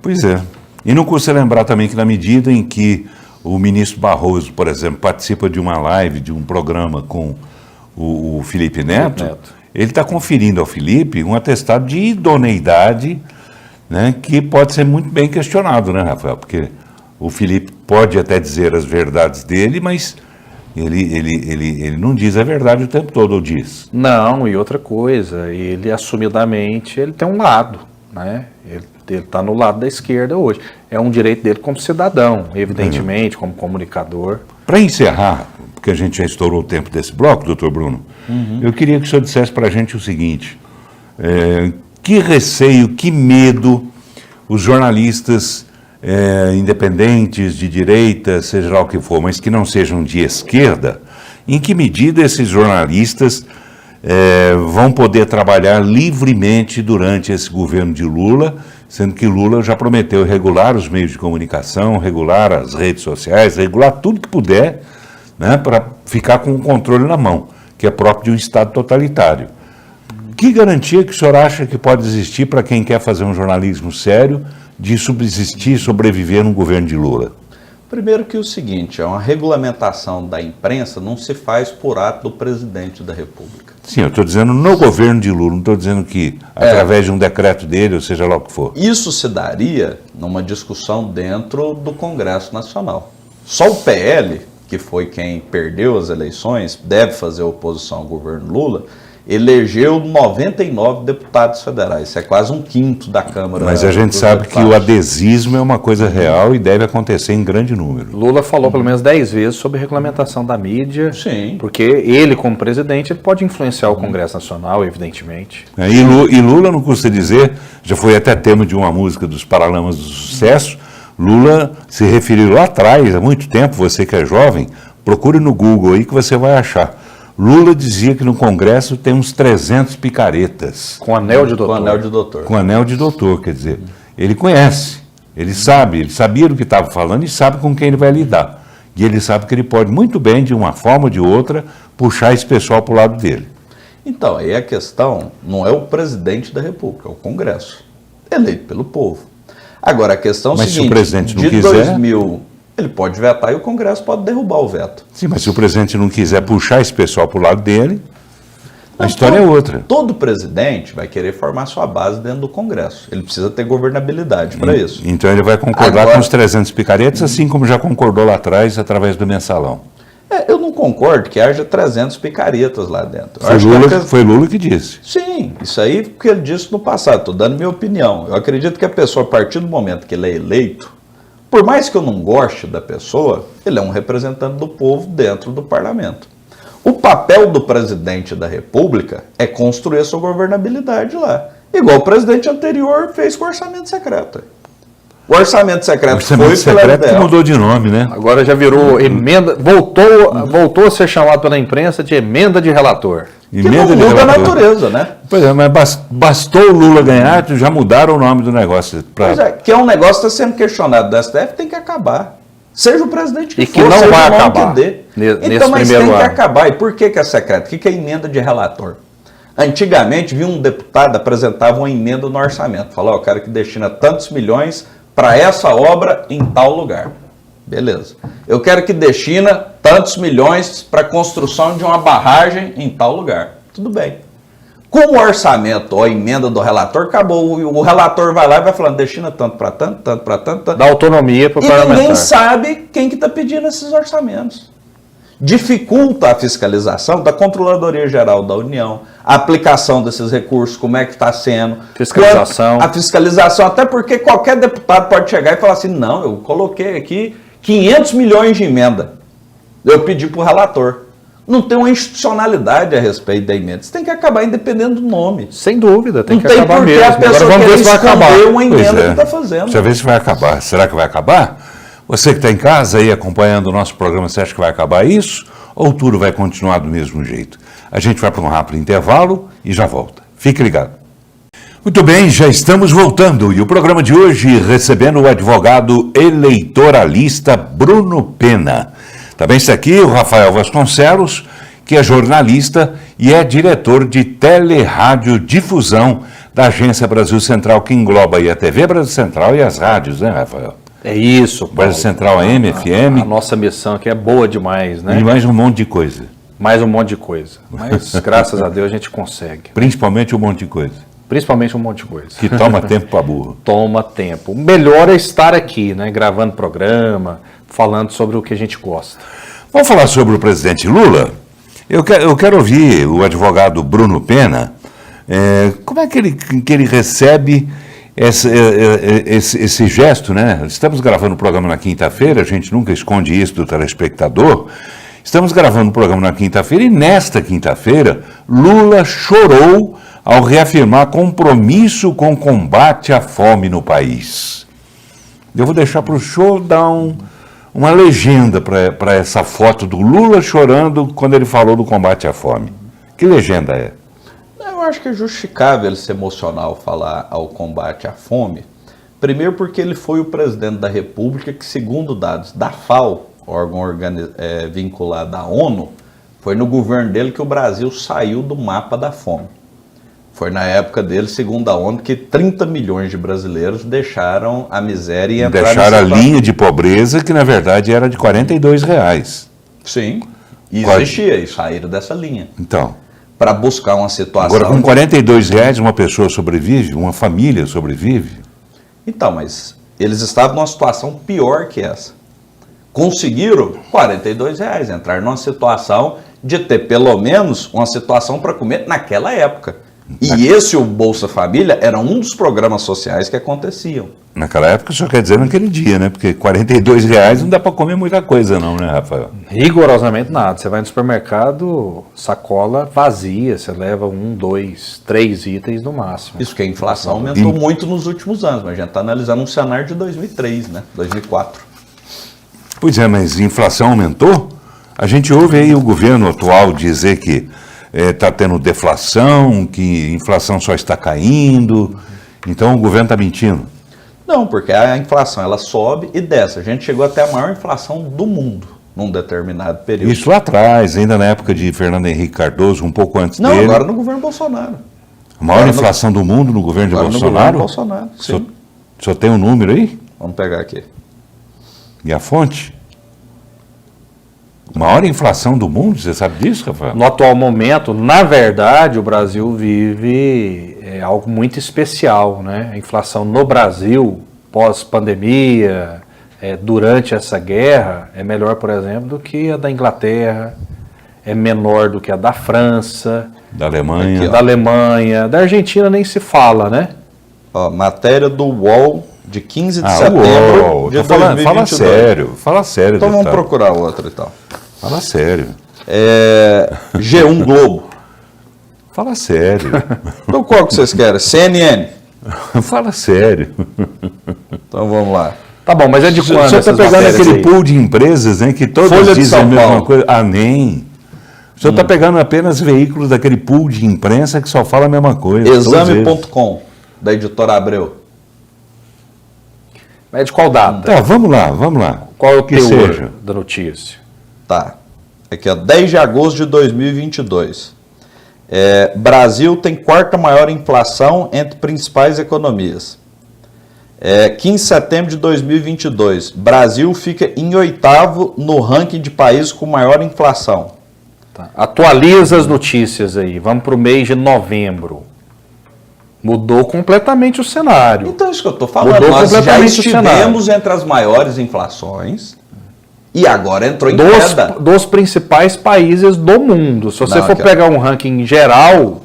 Pois é. E não custa lembrar também que na medida em que o ministro Barroso, por exemplo, participa de uma live, de um programa com o Felipe Neto, ele está conferindo ao Felipe um atestado de idoneidade, né, que pode ser muito bem questionado, né, Rafael? Porque o Felipe pode até dizer as verdades dele, mas ele não diz a verdade o tempo todo, ou diz? Não, e outra coisa, ele assumidamente, ele tem um lado, né? Ele está no lado da esquerda hoje. É um direito dele como cidadão, evidentemente, como comunicador. Para encerrar, porque a gente já estourou o tempo desse bloco, doutor Bruno, eu queria que o senhor dissesse para a gente o seguinte: que receio, que medo os jornalistas independentes, de direita, seja lá o que for, mas que não sejam de esquerda, em que medida esses jornalistas vão poder trabalhar livremente durante esse governo de Lula, sendo que Lula já prometeu regular os meios de comunicação, regular as redes sociais, regular tudo que puder, né, para ficar com o controle na mão, que é próprio de um Estado totalitário. Que garantia que o senhor acha que pode existir para quem quer fazer um jornalismo sério, de subsistir, sobreviver no governo de Lula? Primeiro que o seguinte, uma regulamentação da imprensa não se faz por ato do presidente da República. Sim, eu estou dizendo no governo de Lula, não estou dizendo que através de um decreto dele, ou seja lá o que for. Isso se daria numa discussão dentro do Congresso Nacional. Só o PL, que foi quem perdeu as eleições, deve fazer oposição ao governo Lula, elegeu 99 deputados federais. Isso é quase um quinto da Câmara. Mas a gente sabe que o adesismo é uma coisa real e deve acontecer em grande número. Lula falou pelo menos 10 vezes sobre regulamentação da mídia. Sim. Porque ele, como presidente, ele pode influenciar o Congresso Nacional, evidentemente. E Lula, não custa dizer, já foi até tema de uma música dos Paralamas do Sucesso, Lula se referiu lá atrás, há muito tempo, você que é jovem, procure no Google aí que você vai achar. Lula dizia que no Congresso tem uns 300 picaretas. Com anel de doutor. Com anel de doutor. Com anel de doutor, quer dizer, ele conhece, ele sabe, ele sabia do que estava falando e sabe com quem ele vai lidar. E ele sabe que ele pode muito bem, de uma forma ou de outra, puxar esse pessoal para o lado dele. Então, aí a questão não é o presidente da República, é o Congresso, eleito pelo povo. Agora, a questão é o seguinte, se o presidente não de quiser... 2000, ele pode vetar e o Congresso pode derrubar o veto. Sim, mas se o presidente não quiser puxar esse pessoal para o lado dele, a história é outra. Todo presidente vai querer formar sua base dentro do Congresso. Ele precisa ter governabilidade para isso. Então ele vai concordar com os 300 picaretas, assim como já concordou lá atrás, através do mensalão. Eu não concordo que haja 300 picaretas lá dentro. Foi Lula que disse. Sim, isso aí que ele disse no passado, estou dando minha opinião. Eu acredito que a pessoa, a partir do momento que ele é eleito, por mais que eu não goste da pessoa, ele é um representante do povo dentro do parlamento. O papel do presidente da República é construir a sua governabilidade lá. Igual o presidente anterior fez com o orçamento secreto. O orçamento secreto foi pela que mudou de nome, né? Agora já virou emenda, voltou a ser chamado pela imprensa de emenda de relator. Que não muda a natureza, né? Pois é, mas bastou o Lula ganhar, já mudaram o nome do negócio. Pois é, que é um negócio que está sendo questionado do STF, tem que acabar. Seja o presidente que e for, que não seja vai o nome acabar que dê. Então, mas tem que acabar. E por que é secreto? O que é emenda de relator? Antigamente, vinha um deputado, apresentava uma emenda no orçamento. Falava, eu quero que destina tantos milhões para essa obra em tal lugar. Beleza. Eu quero que destina tantos milhões para a construção de uma barragem em tal lugar. Tudo bem. Com o orçamento ou a emenda do relator, acabou. O relator vai lá e vai falando, destina tanto para tanto, tanto para tanto. Dá autonomia para o parlamentar. E ninguém sabe quem que está pedindo esses orçamentos. Dificulta a fiscalização da Controladoria Geral da União, a aplicação desses recursos, como é que está sendo. Fiscalização. A fiscalização, até porque qualquer deputado pode chegar e falar assim, não, eu coloquei aqui 500 milhões de emenda. Eu pedi para o relator. Não tem uma institucionalidade a respeito da emenda. Isso tem que acabar independendo do nome. Sem dúvida, tem não que acabar mesmo. Não tem por que a pessoa querer esconder uma emenda que está fazendo. Deixa eu ver se vai acabar. Será que vai acabar? Você que está em casa aí acompanhando o nosso programa, você acha que vai acabar isso? Ou tudo vai continuar do mesmo jeito? A gente vai para um rápido intervalo e já volta. Fique ligado. Muito bem, já estamos voltando. E o programa de hoje recebendo o advogado eleitoralista Bruno Pena. Também está aqui o Rafael Vasconcelos, que é jornalista e é diretor de Teleradiodifusão da Agência Brasil Central, que engloba aí a TV Brasil Central e as rádios, né, Rafael? É isso, Paulo. Brasil Central AM, FM. A nossa missão aqui é boa demais, né? E mais um monte de coisa. Mais um monte de coisa. Mas, graças a Deus, a gente consegue. Principalmente um monte de coisa. Principalmente um monte de coisa. Que toma tempo para burro. Toma tempo. O melhor é estar aqui, né? Gravando programa, falando sobre o que a gente gosta. Vamos falar sobre o presidente Lula? Eu quero ouvir o advogado Bruno Pena. Como é que ele recebe esse gesto, né? Estamos gravando o programa na quinta-feira, a gente nunca esconde isso do telespectador. Estamos gravando o programa na quinta-feira e nesta quinta-feira, Lula chorou ao reafirmar compromisso com o combate à fome no país. Eu vou deixar para o senhor dar uma legenda para essa foto do Lula chorando quando ele falou do combate à fome. Que legenda é? Eu acho que é justificável ele ser emocional falar ao combate à fome. Primeiro porque ele foi o presidente da República que, segundo dados da FAO, órgão vinculado à ONU, foi no governo dele que o Brasil saiu do mapa da fome. Foi na época dele, segundo a ONU, que 30 milhões de brasileiros deixaram a miséria e entraram... Deixaram a linha de pobreza, que na verdade era de R$42. Sim, e existia, e saíram dessa linha. Então... Para buscar uma situação... Agora, com R$42 uma pessoa sobrevive, uma família sobrevive? Então, mas eles estavam numa situação pior que essa. Conseguiram R$42, entraram numa situação de ter pelo menos uma situação para comer naquela época. E esse, o Bolsa Família, era um dos programas sociais que aconteciam. Naquela época, o senhor quer dizer naquele dia, né? Porque R$42 não dá para comer muita coisa não, né, Rafael? Rigorosamente nada. Você vai no supermercado, sacola vazia, você leva 1, 2, 3 itens no máximo. Isso que a inflação aumentou muito nos últimos anos, mas a gente está analisando um cenário de 2003, né? 2004. Pois é, mas a inflação aumentou? A gente ouve aí o governo atual dizer que está tendo deflação, que a inflação só está caindo, então o governo está mentindo. Não, porque a inflação ela sobe e desce. A gente chegou até a maior inflação do mundo num determinado período. Isso lá atrás, ainda na época de Fernando Henrique Cardoso, um pouco antes Não, dele. agora no governo Bolsonaro. A maior inflação do mundo no governo de Agora Bolsonaro? no governo Bolsonaro, sim. O senhor tem um número aí? Vamos pegar aqui. E a fonte? Maior inflação do mundo, você sabe disso, Rafael? No atual momento, na verdade, o Brasil vive algo muito especial, né? A inflação no Brasil, pós-pandemia, durante essa guerra, é melhor, por exemplo, do que a da Inglaterra, é menor do que a da França, Da Alemanha. da Alemanha, da Argentina nem se fala, né? Ó, matéria do UOL de 15 de Ah, setembro uou, de então fala 2022. fala sério. Então vamos deputado. procurar outra e tal. Fala sério. G1 Globo. Fala sério. Então qual que vocês querem? CNN. Fala sério. Então vamos lá. Tá bom, mas é de O quando senhor está essas pegando matérias aquele aí? pool de empresas, né, que todas Folha de dizem São a mesma Paulo. coisa. Ah, nem. O senhor está pegando apenas veículos daquele pool de imprensa que só fala a mesma coisa. todos eles. Exame.com, da editora Abreu. É de qual data? Tá, vamos lá. Qual é o que teor seja. da notícia? Tá. Aqui, ó, 10 de agosto de 2022. Brasil tem quarta maior inflação entre principais economias. 15 de setembro de 2022. Brasil fica em oitavo no ranking de países com maior inflação. Tá. Atualiza as notícias aí. Vamos para o mês de novembro. Mudou completamente o cenário. Então, isso que eu estou falando. Mudou Nós já completamente o estivemos entre as maiores inflações e agora entrou em queda. Dos principais países do mundo. Se você Não, for aqui, ó. pegar um ranking geral,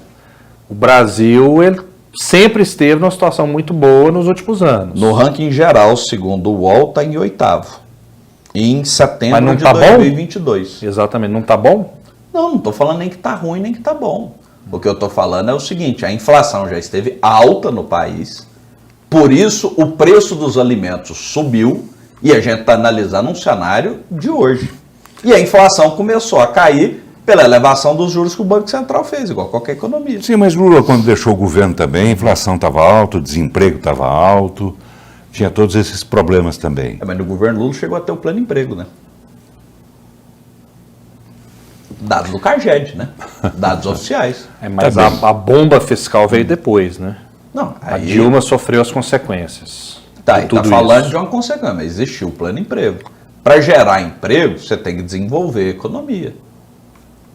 o Brasil ele sempre esteve numa situação muito boa nos últimos anos. No ranking geral, segundo o UOL, está em oitavo. Em setembro Mas não de tá bom? 2022. Exatamente, não está bom? Não estou falando nem que está ruim, nem que está bom. O que eu estou falando é o seguinte, a inflação já esteve alta no país, por isso o preço dos alimentos subiu e a gente está analisando um cenário de hoje. E a inflação começou a cair pela elevação dos juros que o Banco Central fez, igual qualquer economia. Sim, mas Lula, quando deixou o governo também, a inflação estava alta, o desemprego estava alto, tinha todos esses problemas também. Mas no governo Lula chegou até o plano emprego, né? Dados do CAGED, né? Dados oficiais. Mas Tá bem. a bomba fiscal veio depois, né? Não, A aí Dilma sofreu as consequências. tá de tudo falando isso. de uma consequência, mas existiu o plano emprego. Para gerar emprego, você tem que desenvolver a economia.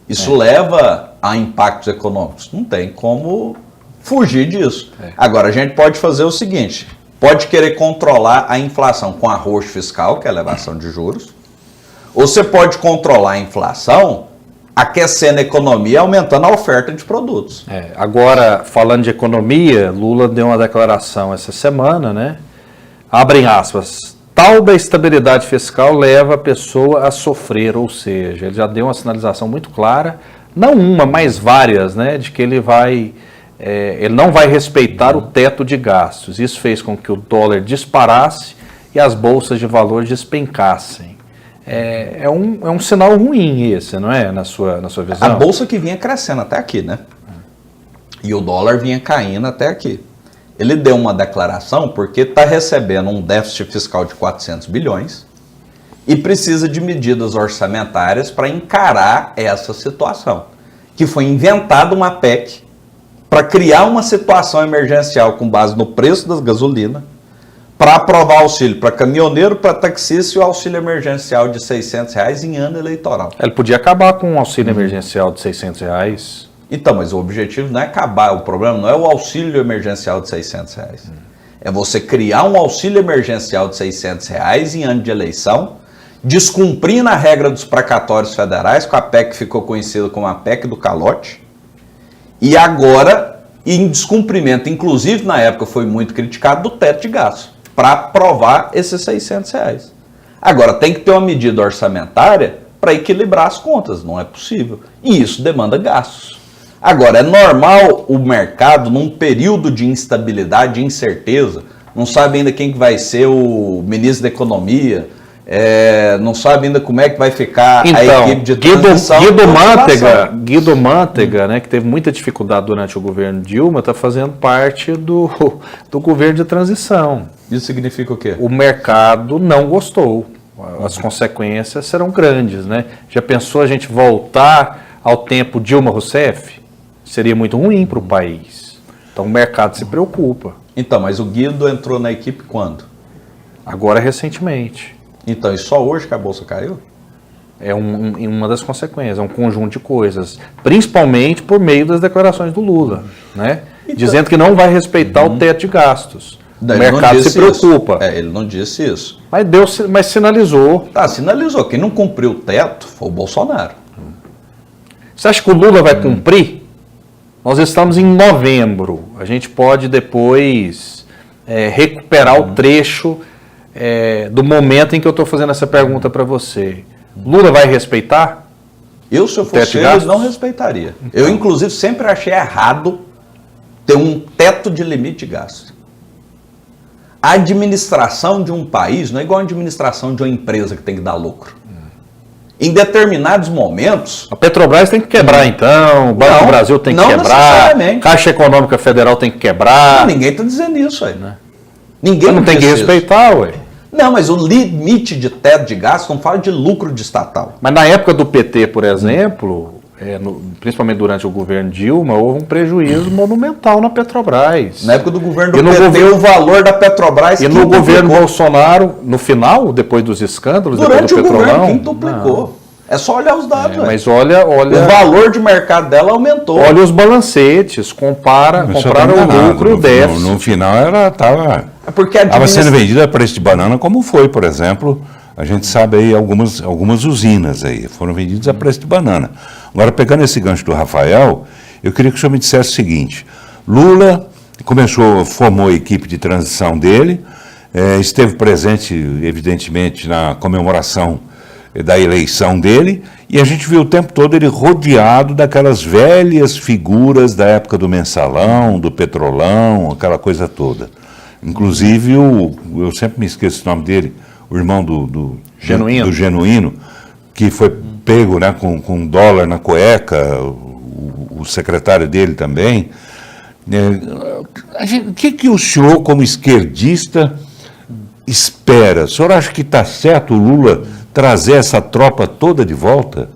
Isso leva a impactos econômicos. Não tem como fugir disso. Agora, a gente pode fazer o seguinte, pode querer controlar a inflação com arroxo fiscal, que é a elevação de juros, ou você pode controlar a inflação aquecendo a economia, aumentando a oferta de produtos. Agora, falando de economia, Lula deu uma declaração essa semana, né? Abrem aspas. Tal da estabilidade fiscal leva a pessoa a sofrer, ou seja, ele já deu uma sinalização muito clara, não uma, mas várias, né? De que ele não vai respeitar o teto de gastos. Isso fez com que o dólar disparasse e as bolsas de valores despencassem. É um sinal ruim esse, não é? Na sua visão? A bolsa que vinha crescendo até aqui, né? E o dólar vinha caindo até aqui. Ele deu uma declaração porque está recebendo um déficit fiscal de 400 bilhões e precisa de medidas orçamentárias para encarar essa situação. Que foi inventada uma PEC para criar uma situação emergencial com base no preço das gasolinas, para aprovar auxílio para caminhoneiro, para taxista e o auxílio emergencial de R$600 em ano eleitoral. Ele podia acabar com um auxílio emergencial de R$600. Então, mas o objetivo não é acabar, o problema não é o auxílio emergencial de R$600. É você criar um auxílio emergencial de R$600 em ano de eleição descumprindo a regra dos precatórios federais, com a PEC que ficou conhecida como a PEC do calote, e agora em descumprimento, inclusive na época foi muito criticado, do teto de gastos, para aprovar esses R$600. Agora, tem que ter uma medida orçamentária para equilibrar as contas, não é possível. E isso demanda gastos. Agora, é normal o mercado, num período de instabilidade, de incerteza, não sabe ainda quem que vai ser o ministro da Economia, não sabe ainda como é que vai ficar a equipe de transição. Guido Mantega, né, que teve muita dificuldade durante o governo Dilma, está fazendo parte do governo de transição. Isso significa o quê? O mercado não gostou. As consequências serão grandes, né? Já pensou a gente voltar ao tempo Dilma Rousseff? Seria muito ruim para o país. Então o mercado se preocupa. Então, mas o Guido entrou na equipe quando? Agora, recentemente. Então, e só hoje que a Bolsa caiu? É uma das consequências, é um conjunto de coisas. Principalmente por meio das declarações do Lula, né? Então, dizendo que não vai respeitar o teto de gastos. O mercado se preocupa. Ele não disse isso. Mas sinalizou. Tá, sinalizou. Quem não cumpriu o teto foi o Bolsonaro. Você acha que o Lula vai cumprir? Nós estamos em novembro. A gente pode depois recuperar o trecho do momento em que eu estou fazendo essa pergunta para você. Lula vai respeitar? Se eu fosse ele, não respeitaria. Então. Eu, inclusive, sempre achei errado ter um teto de limite de gasto. A administração de um país não é igual a administração de uma empresa que tem que dar lucro. Em determinados momentos... A Petrobras tem que quebrar, então, o Banco do Brasil tem que quebrar, Caixa Econômica Federal tem que quebrar... Não, ninguém está dizendo isso aí, né? Ninguém não tem que respeitar, ué. Não, mas o limite de teto de gasto não fala de lucro de estatal. Mas na época do PT, por exemplo, principalmente durante o governo Dilma, houve um prejuízo monumental na Petrobras. Na época do governo do PT, o valor da Petrobras E no governo Bolsonaro, no final, depois dos escândalos, durante depois do Petrolão... Durante o governo, quintuplicou. É só olhar os dados. Mas olha... O valor de mercado dela aumentou. Olha os balancetes, compararam o lucro e o déficit. No final ela estava... Estava sendo vendida a preço de banana, como foi, por exemplo, a gente sabe aí algumas usinas aí, foram vendidas a preço de banana. Agora, pegando esse gancho do Rafael, eu queria que o senhor me dissesse o seguinte: Lula formou a equipe de transição dele, esteve presente, evidentemente, na comemoração da eleição dele, e a gente viu o tempo todo ele rodeado daquelas velhas figuras da época do Mensalão, do Petrolão, aquela coisa toda. Inclusive, eu sempre me esqueço o nome dele, o irmão do Genuíno, que foi pego, né, com dólar na cueca, o secretário dele também. O que o senhor, como esquerdista, espera? O senhor acha que está certo o Lula trazer essa tropa toda de volta?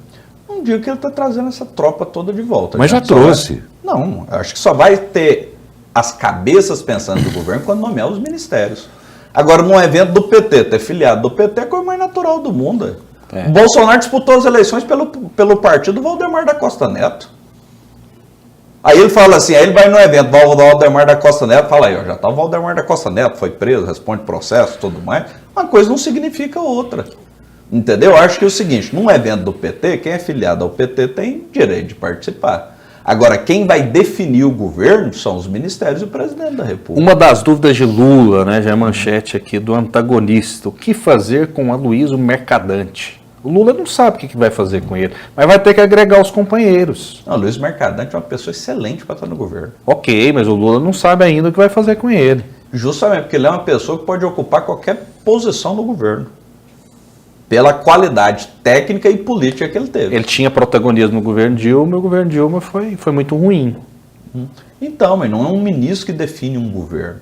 Não digo que ele está trazendo essa tropa toda de volta. Mas já trouxe. Não, acho que só vai ter as cabeças pensando do governo quando nomear os ministérios. Agora, num evento do PT, ter filiado do PT é a coisa mais natural do mundo. O Bolsonaro disputou as eleições pelo partido Valdemar da Costa Neto. Aí ele fala assim, aí ele vai no evento, vai o Valdemar da Costa Neto, fala aí, ó, já está o Valdemar da Costa Neto, foi preso, responde processo e tudo mais. Uma coisa não significa outra. Entendeu? Eu acho que é o seguinte, num evento do PT, quem é filiado ao PT tem direito de participar. Agora, quem vai definir o governo são os ministérios e o presidente da República. Uma das dúvidas de Lula, né, já é manchete aqui do antagonista, o que fazer com Aloysio Mercadante? O Lula não sabe o que vai fazer com ele, mas vai ter que agregar os companheiros. Não, Aloysio Mercadante é uma pessoa excelente para estar no governo. Ok, mas o Lula não sabe ainda o que vai fazer com ele. Justamente porque ele é uma pessoa que pode ocupar qualquer posição no governo. Pela qualidade técnica e política que ele teve. Ele tinha protagonismo no governo Dilma, e o governo Dilma foi muito ruim. Então, mas não é um ministro que define um governo.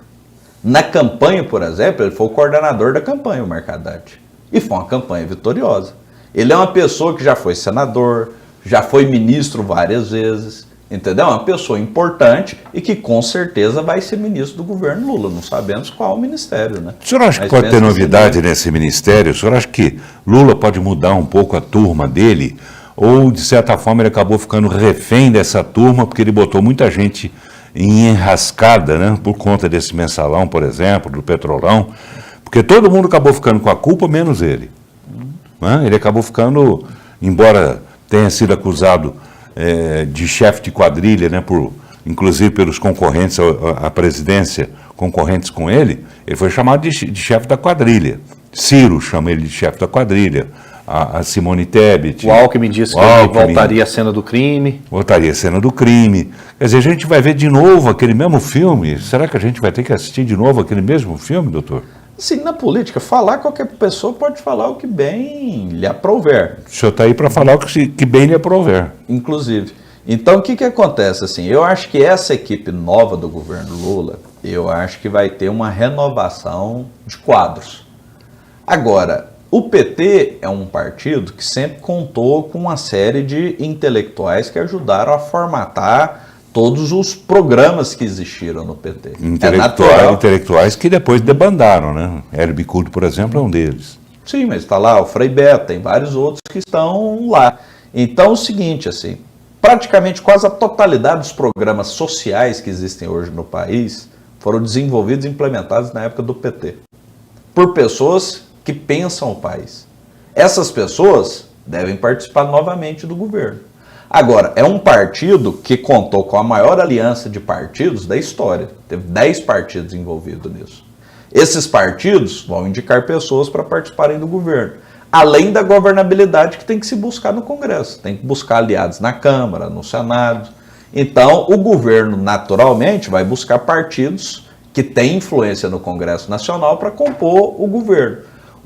Na campanha, por exemplo, ele foi o coordenador da campanha, o Mercadante. E foi uma campanha vitoriosa. Ele é uma pessoa que já foi senador, já foi ministro várias vezes, entendeu? É uma pessoa importante e que com certeza vai ser ministro do governo Lula. Não sabemos qual o ministério, né? O senhor acha que pode ter novidade nesse ministério? O senhor acha que Lula pode mudar um pouco a turma dele? Ou, de certa forma, ele acabou ficando refém dessa turma porque ele botou muita gente em enrascada, né? Por conta desse Mensalão, por exemplo, do Petrolão. Porque todo mundo acabou ficando com a culpa, menos ele. né? Ele acabou ficando, embora tenha sido acusado de chefe de quadrilha, né, inclusive pelos concorrentes à presidência, concorrentes com ele foi chamado de chefe da quadrilha. Ciro chama ele de chefe da quadrilha. A Simone Tebet. O Alckmin disse que ele voltaria à cena do crime. Voltaria à cena do crime. Quer dizer, a gente vai ver de novo aquele mesmo filme? Será que a gente vai ter que assistir de novo aquele mesmo filme, doutor? Sim, na política, falar qualquer pessoa pode falar o que bem lhe aprouver. O senhor está aí para falar o que bem lhe aprouver. Inclusive. Então, o que acontece? Assim, eu acho que essa equipe nova do governo Lula, eu acho que vai ter uma renovação de quadros. Agora, o PT é um partido que sempre contou com uma série de intelectuais que ajudaram a formatar todos os programas que existiram no PT. Intelectuais que depois debandaram, né? Hélio Bicudo, por exemplo, é um deles. Sim, mas está lá o Frei Beto, tem vários outros que estão lá. Então, é o seguinte, assim, praticamente quase a totalidade dos programas sociais que existem hoje no país foram desenvolvidos e implementados na época do PT, por pessoas que pensam o país. Essas pessoas devem participar novamente do governo. Agora, é um partido que contou com a maior aliança de partidos da história. Teve 10 partidos envolvidos nisso. Esses partidos vão indicar pessoas para participarem do governo, além da governabilidade que tem que se buscar no Congresso. Tem que buscar aliados na Câmara, no Senado. Então, o governo, naturalmente, vai buscar partidos que têm influência no Congresso Nacional para compor o governo.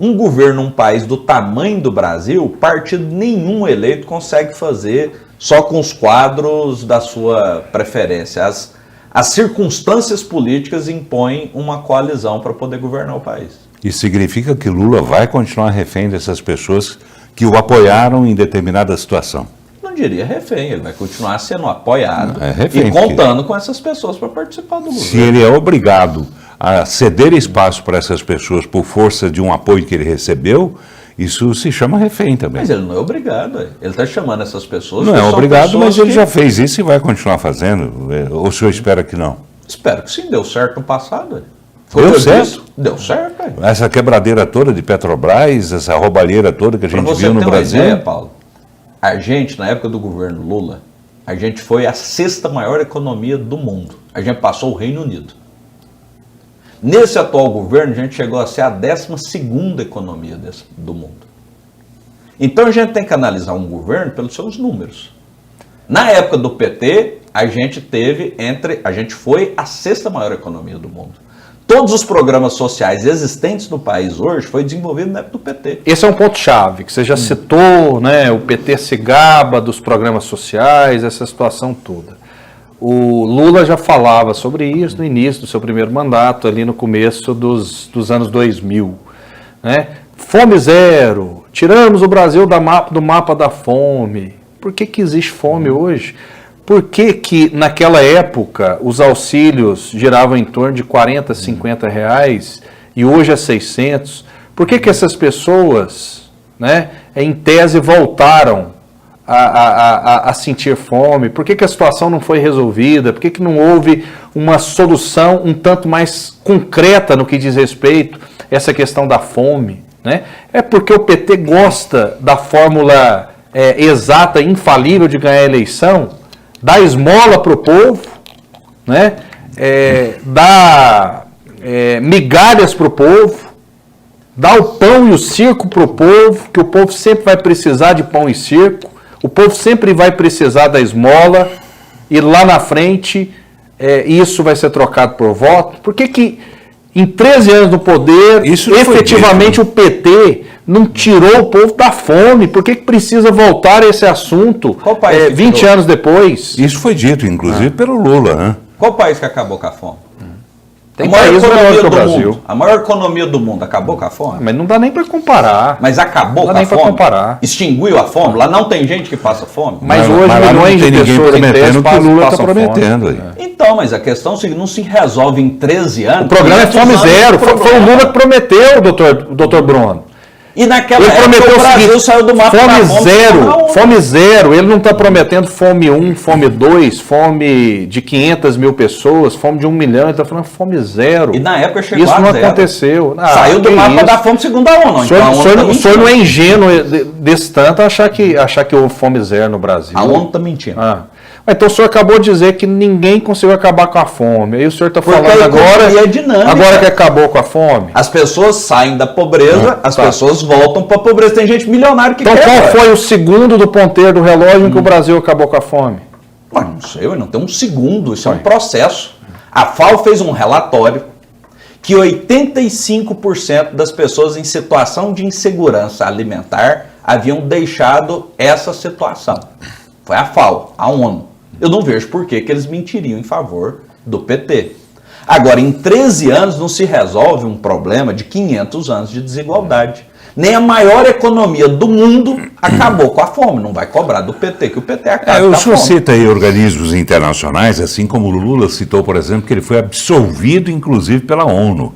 Um governo, um país do tamanho do Brasil, partido nenhum eleito consegue fazer só com os quadros da sua preferência. As circunstâncias políticas impõem uma coalizão para poder governar o país. Isso significa que Lula vai continuar refém dessas pessoas que o apoiaram em determinada situação? Não diria refém, ele vai continuar sendo apoiado refém, e contando com essas pessoas para participar do governo. Se ele é obrigado a ceder espaço para essas pessoas por força de um apoio que ele recebeu, isso se chama refém também. Mas ele não é obrigado, ele está chamando essas pessoas... Não é obrigado, mas ele já fez isso e vai continuar fazendo. Ou o senhor espera que não? Espero que sim, deu certo no passado. Deu certo? Deu certo. Essa quebradeira toda de Petrobras, essa roubalheira toda que a gente viu no Brasil... Pra você ter uma ideia, Paulo, a gente, na época do governo Lula, a gente foi a 6ª maior economia do mundo. A gente passou o Reino Unido. Nesse atual governo, a gente chegou a ser a 12ª economia do mundo. Então, a gente tem que analisar um governo pelos seus números. Na época do PT, a gente foi a 6ª maior economia do mundo. Todos os programas sociais existentes no país hoje foi desenvolvido na época do PT. Esse é um ponto-chave, que você já citou, né? O PT se gaba dos programas sociais, essa situação toda. O Lula já falava sobre isso no início do seu primeiro mandato, ali no começo dos anos 2000. Né? Fome zero, tiramos o Brasil do mapa da fome. Por que existe fome hoje? Por que naquela época os auxílios giravam em torno de 40, 50 reais e hoje é 600? Por que essas pessoas, né, em tese, voltaram a sentir fome? Por que a situação não foi resolvida? Por que não houve uma solução um tanto mais concreta no que diz respeito a essa questão da fome? Né? É porque o PT gosta da fórmula exata, infalível de ganhar a eleição, dá esmola para o povo, né? Dá migalhas para o povo, dá o pão e o circo para o povo, que o povo sempre vai precisar de pão e circo, o povo sempre vai precisar da esmola, e lá na frente isso vai ser trocado por voto. Por que em 13 anos no poder, efetivamente o PT não tirou o povo da fome? Por que precisa voltar a esse assunto 20 anos depois? Isso foi dito, inclusive, pelo Lula. Né? Qual país que acabou com a fome? Tem a maior economia do Brasil. Mundo, a maior economia do mundo acabou com a fome? Mas não dá nem para comparar. Mas acabou com a fome? Comparar. Extinguiu a fome? Lá não tem gente que passa fome? Mas hoje milhões de pessoas prometendo o que o Lula está prometendo. Aí. Então, mas a questão não se resolve em 13 anos. O programa é fome zero. Foi o Lula que prometeu, doutor Bruno. E naquela ele época prometeu o Brasil seguinte, saiu do mapa fome da zero, fome zero. Ele não está prometendo fome 1, fome 2, fome de 500 mil pessoas, fome de 1 milhão. Ele está falando fome zero. E na época chegou isso a não zero. Aconteceu. Saiu do mapa da fome segundo a ONU. O senhor não é ingênuo desse tanto achar que houve fome zero no Brasil. A ONU está mentindo. Então o senhor acabou de dizer que ninguém conseguiu acabar com a fome. Aí o senhor está falando é dinâmica. Agora que acabou com a fome. As pessoas saem da pobreza, as pessoas voltam para a pobreza. Tem gente milionária que quer. Então qual foi o segundo do ponteiro do relógio em que o Brasil acabou com a fome? Não sei, não tem um segundo, isso é um processo. A FAO fez um relatório que 85% das pessoas em situação de insegurança alimentar haviam deixado essa situação. Foi a FAO, a ONU. Eu não vejo por que eles mentiriam em favor do PT. Agora, em 13 anos não se resolve um problema de 500 anos de desigualdade. Nem a maior economia do mundo acabou com a fome. Não vai cobrar do PT, que o PT acaba com a fome. O senhor cita aí organismos internacionais, assim como o Lula citou, por exemplo, que ele foi absolvido, inclusive, pela ONU,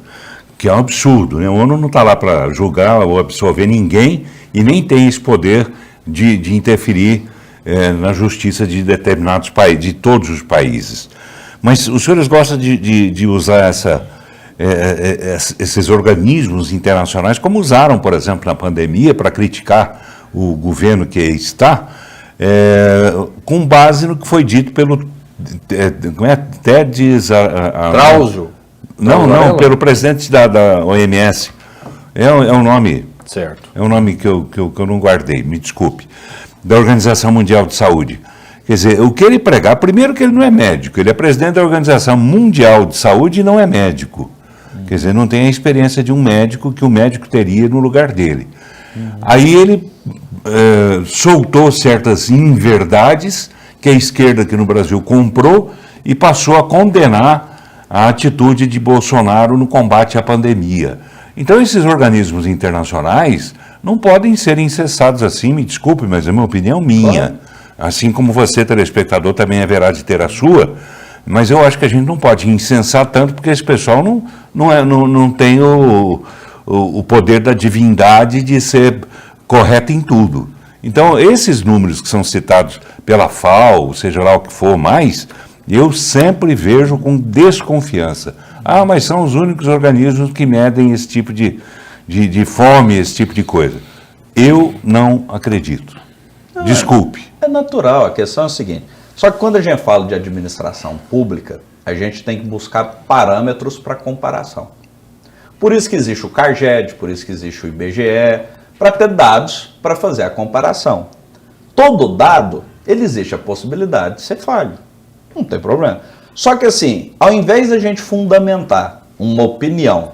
que é um absurdo, né? A ONU não está lá para julgar ou absolver ninguém e nem tem esse poder de interferir na justiça de determinados países, de todos os países. Mas os senhores gostam de usar esses organismos internacionais, como usaram, por exemplo, na pandemia, para criticar o governo que está, com base no que foi dito pelo Tedros Drauzio? Não, pelo presidente da OMS. É um nome... Certo. É um nome que eu não guardei, me desculpe. Da Organização Mundial de Saúde. Quer dizer, o que ele pregar, primeiro que ele não é médico, ele é presidente da Organização Mundial de Saúde e não é médico. Quer dizer, não tem a experiência de um médico que o médico teria no lugar dele. Aí ele soltou certas inverdades que a esquerda aqui no Brasil comprou e passou a condenar a atitude de Bolsonaro no combate à pandemia. Então, esses organismos internacionais não podem ser incessados assim, me desculpe, mas é uma opinião minha. Assim como você, telespectador, também haverá de ter a sua, mas eu acho que a gente não pode incensar tanto, porque esse pessoal não tem o poder da divindade de ser correto em tudo. Então, esses números que são citados pela FAO, seja lá o que for mais, eu sempre vejo com desconfiança. Mas são os únicos organismos que medem esse tipo de fome, esse tipo de coisa. Eu não acredito. Desculpe. É natural, a questão é a seguinte. Só que quando a gente fala de administração pública, a gente tem que buscar parâmetros para comparação. Por isso que existe o CAGED, por isso que existe o IBGE, para ter dados para fazer a comparação. Todo dado, ele existe a possibilidade de ser falho. Não tem problema. Só que assim, ao invés da gente fundamentar uma opinião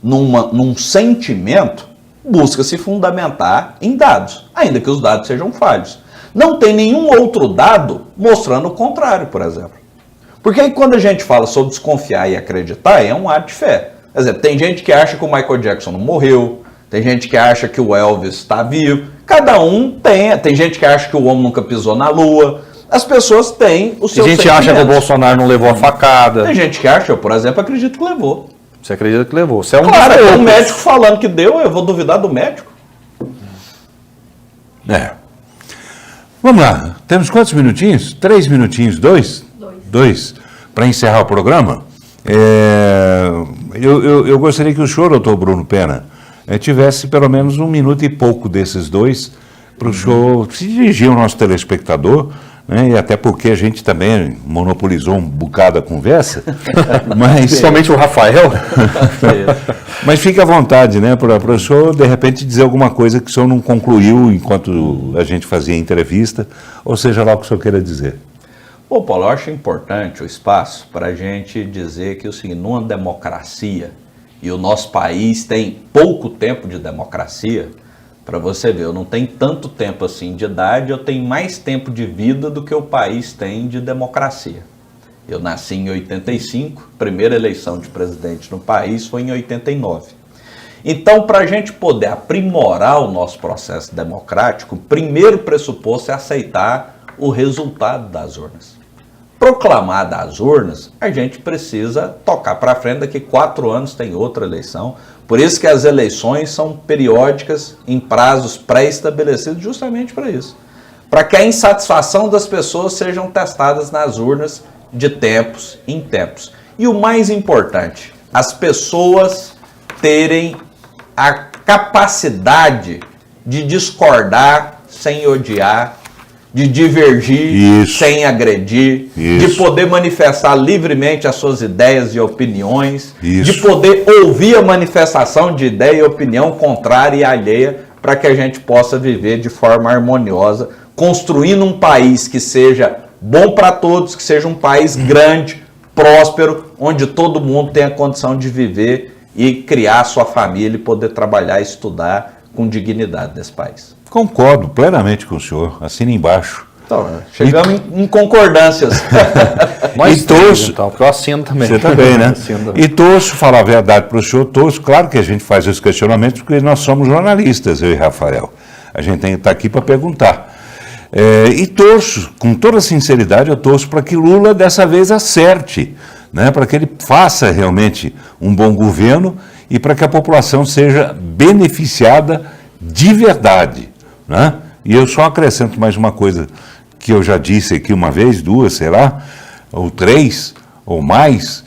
num sentimento, busca-se fundamentar em dados, ainda que os dados sejam falhos. Não tem nenhum outro dado mostrando o contrário, por exemplo. Porque aí quando a gente fala sobre desconfiar e acreditar, é um ato de fé. Quer dizer, tem gente que acha que o Michael Jackson não morreu, tem gente que acha que o Elvis está vivo, cada um tem gente que acha que o homem nunca pisou na lua. As pessoas têm os seus sentimentos. Tem gente que acha que o Bolsonaro não levou a facada. Tem gente que acha, eu, por exemplo, acredito que levou. Você acredita que levou? Você é um claro, é um médico falando que deu, eu vou duvidar do médico. Vamos lá, temos quantos minutinhos? 3 minutinhos, 2? 2. Para encerrar o programa. Eu gostaria que o senhor, doutor Bruno Pena, tivesse pelo menos 1 minuto e pouco desses 2 para o senhor se dirigir ao nosso telespectador, né, e até porque a gente também monopolizou um bocado a conversa, mas... Principalmente o Rafael. Mas fique à vontade, né, para o senhor, de repente, dizer alguma coisa que o senhor não concluiu enquanto a gente fazia a entrevista, ou seja lá o que o senhor queira dizer. Bom, Paulo, eu acho importante o espaço para a gente dizer que o seguinte, numa democracia, e o nosso país tem pouco tempo de democracia, para você ver, eu não tenho tanto tempo assim de idade, eu tenho mais tempo de vida do que o país tem de democracia. Eu nasci em 85, primeira eleição de presidente no país foi em 89. Então, para a gente poder aprimorar o nosso processo democrático, o primeiro pressuposto é aceitar o resultado das urnas. proclamada às urnas, a gente precisa tocar para frente. Daqui 4 anos tem outra eleição. Por isso que as eleições são periódicas, em prazos pré-estabelecidos, justamente para isso. Para que a insatisfação das pessoas sejam testadas nas urnas de tempos em tempos. E o mais importante, as pessoas terem a capacidade de discordar sem odiar, de divergir sem agredir, de poder manifestar livremente as suas ideias e opiniões, de poder ouvir a manifestação de ideia e opinião contrária e alheia, para que a gente possa viver de forma harmoniosa, construindo um país que seja bom para todos, que seja um país grande, próspero, onde todo mundo tenha condição de viver e criar sua família e poder trabalhar e estudar com dignidade nesse país. Concordo plenamente com o senhor, assina embaixo. Então, chegamos em concordâncias. Nós e torço, então, porque eu assino também. Você também, né? E torço, falar a verdade para o senhor, torço, claro que a gente faz esses questionamentos porque nós somos jornalistas, eu e Rafael. A gente tem que estar aqui para perguntar. E torço, com toda sinceridade, eu torço para que Lula dessa vez acerte, né? Para que ele faça realmente um bom governo e para que a população seja beneficiada de verdade, né? E eu só acrescento mais uma coisa que eu já disse aqui uma vez, 2, sei lá, ou 3, ou mais,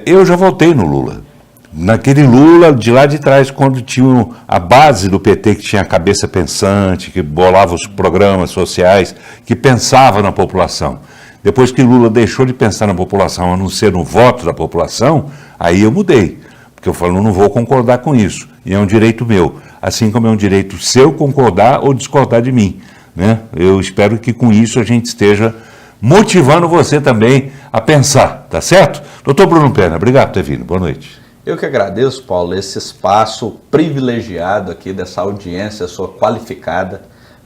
eu já votei no Lula. Naquele Lula de lá de trás, quando tinha a base do PT, que tinha a cabeça pensante, que bolava os programas sociais, que pensava na população. Depois que Lula deixou de pensar na população, a não ser no voto da população, aí eu mudei. Porque eu falo, não vou concordar com isso. E é um direito meu. Assim como é um direito seu concordar ou discordar de mim, né? Eu espero que com isso a gente esteja motivando você também a pensar, tá certo? Doutor Bruno Pena, obrigado por ter vindo. Boa noite. Eu que agradeço, Paulo, esse espaço privilegiado aqui dessa audiência sua qualificada.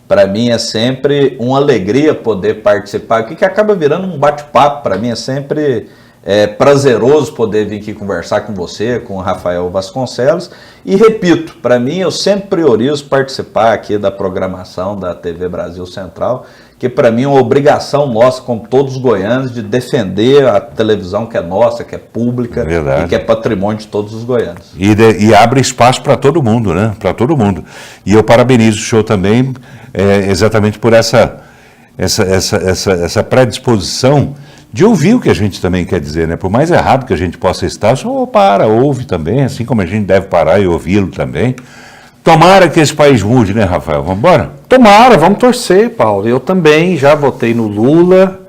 Para mim é sempre uma alegria poder participar aqui, que acaba virando um bate-papo. Para mim é sempre prazeroso poder vir aqui conversar com você, com o Rafael Vasconcelos. E repito, para mim eu sempre priorizo participar aqui da programação da TV Brasil Central, que para mim é uma obrigação nossa, como todos os goianos, de defender a televisão que é nossa, que é pública e que é patrimônio de todos os goianos. E abre espaço para todo mundo, né? Para todo mundo. E eu parabenizo o senhor também exatamente por essa predisposição de ouvir o que a gente também quer dizer, né? Por mais errado que a gente possa estar, só ouve também, assim como a gente deve parar e ouvi-lo também. Tomara que esse país mude, né, Rafael? Vamos embora? Tomara, vamos torcer, Paulo. Eu também já votei no Lula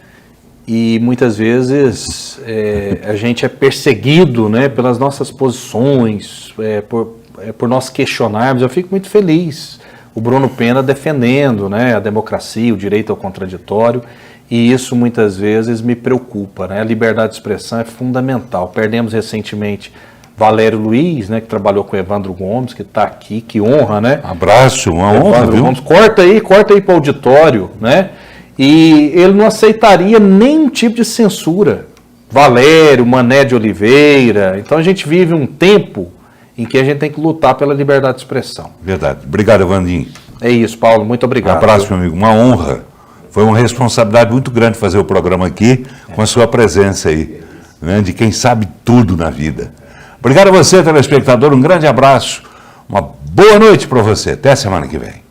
e muitas vezes a gente é perseguido, né, pelas nossas posições, por nós questionarmos. Eu fico muito feliz. O Bruno Pena defendendo, né, a democracia, o direito ao contraditório. E isso muitas vezes me preocupa, né? A liberdade de expressão é fundamental. Perdemos recentemente Valério Luiz, né, que trabalhou com Evandro Gomes, que está aqui, que honra, né? Abraço, uma honra, viu? Gomes, corta aí para o auditório, né? E ele não aceitaria nenhum tipo de censura. Valério, Mané de Oliveira. Então a gente vive um tempo em que a gente tem que lutar pela liberdade de expressão. Verdade. Obrigado, Evandinho. É isso, Paulo. Muito obrigado. Um abraço, meu amigo. Uma honra. Foi uma responsabilidade muito grande fazer o programa aqui com a sua presença aí, né, de quem sabe tudo na vida. Obrigado a você, telespectador. Um grande abraço. Uma boa noite para você. Até a semana que vem.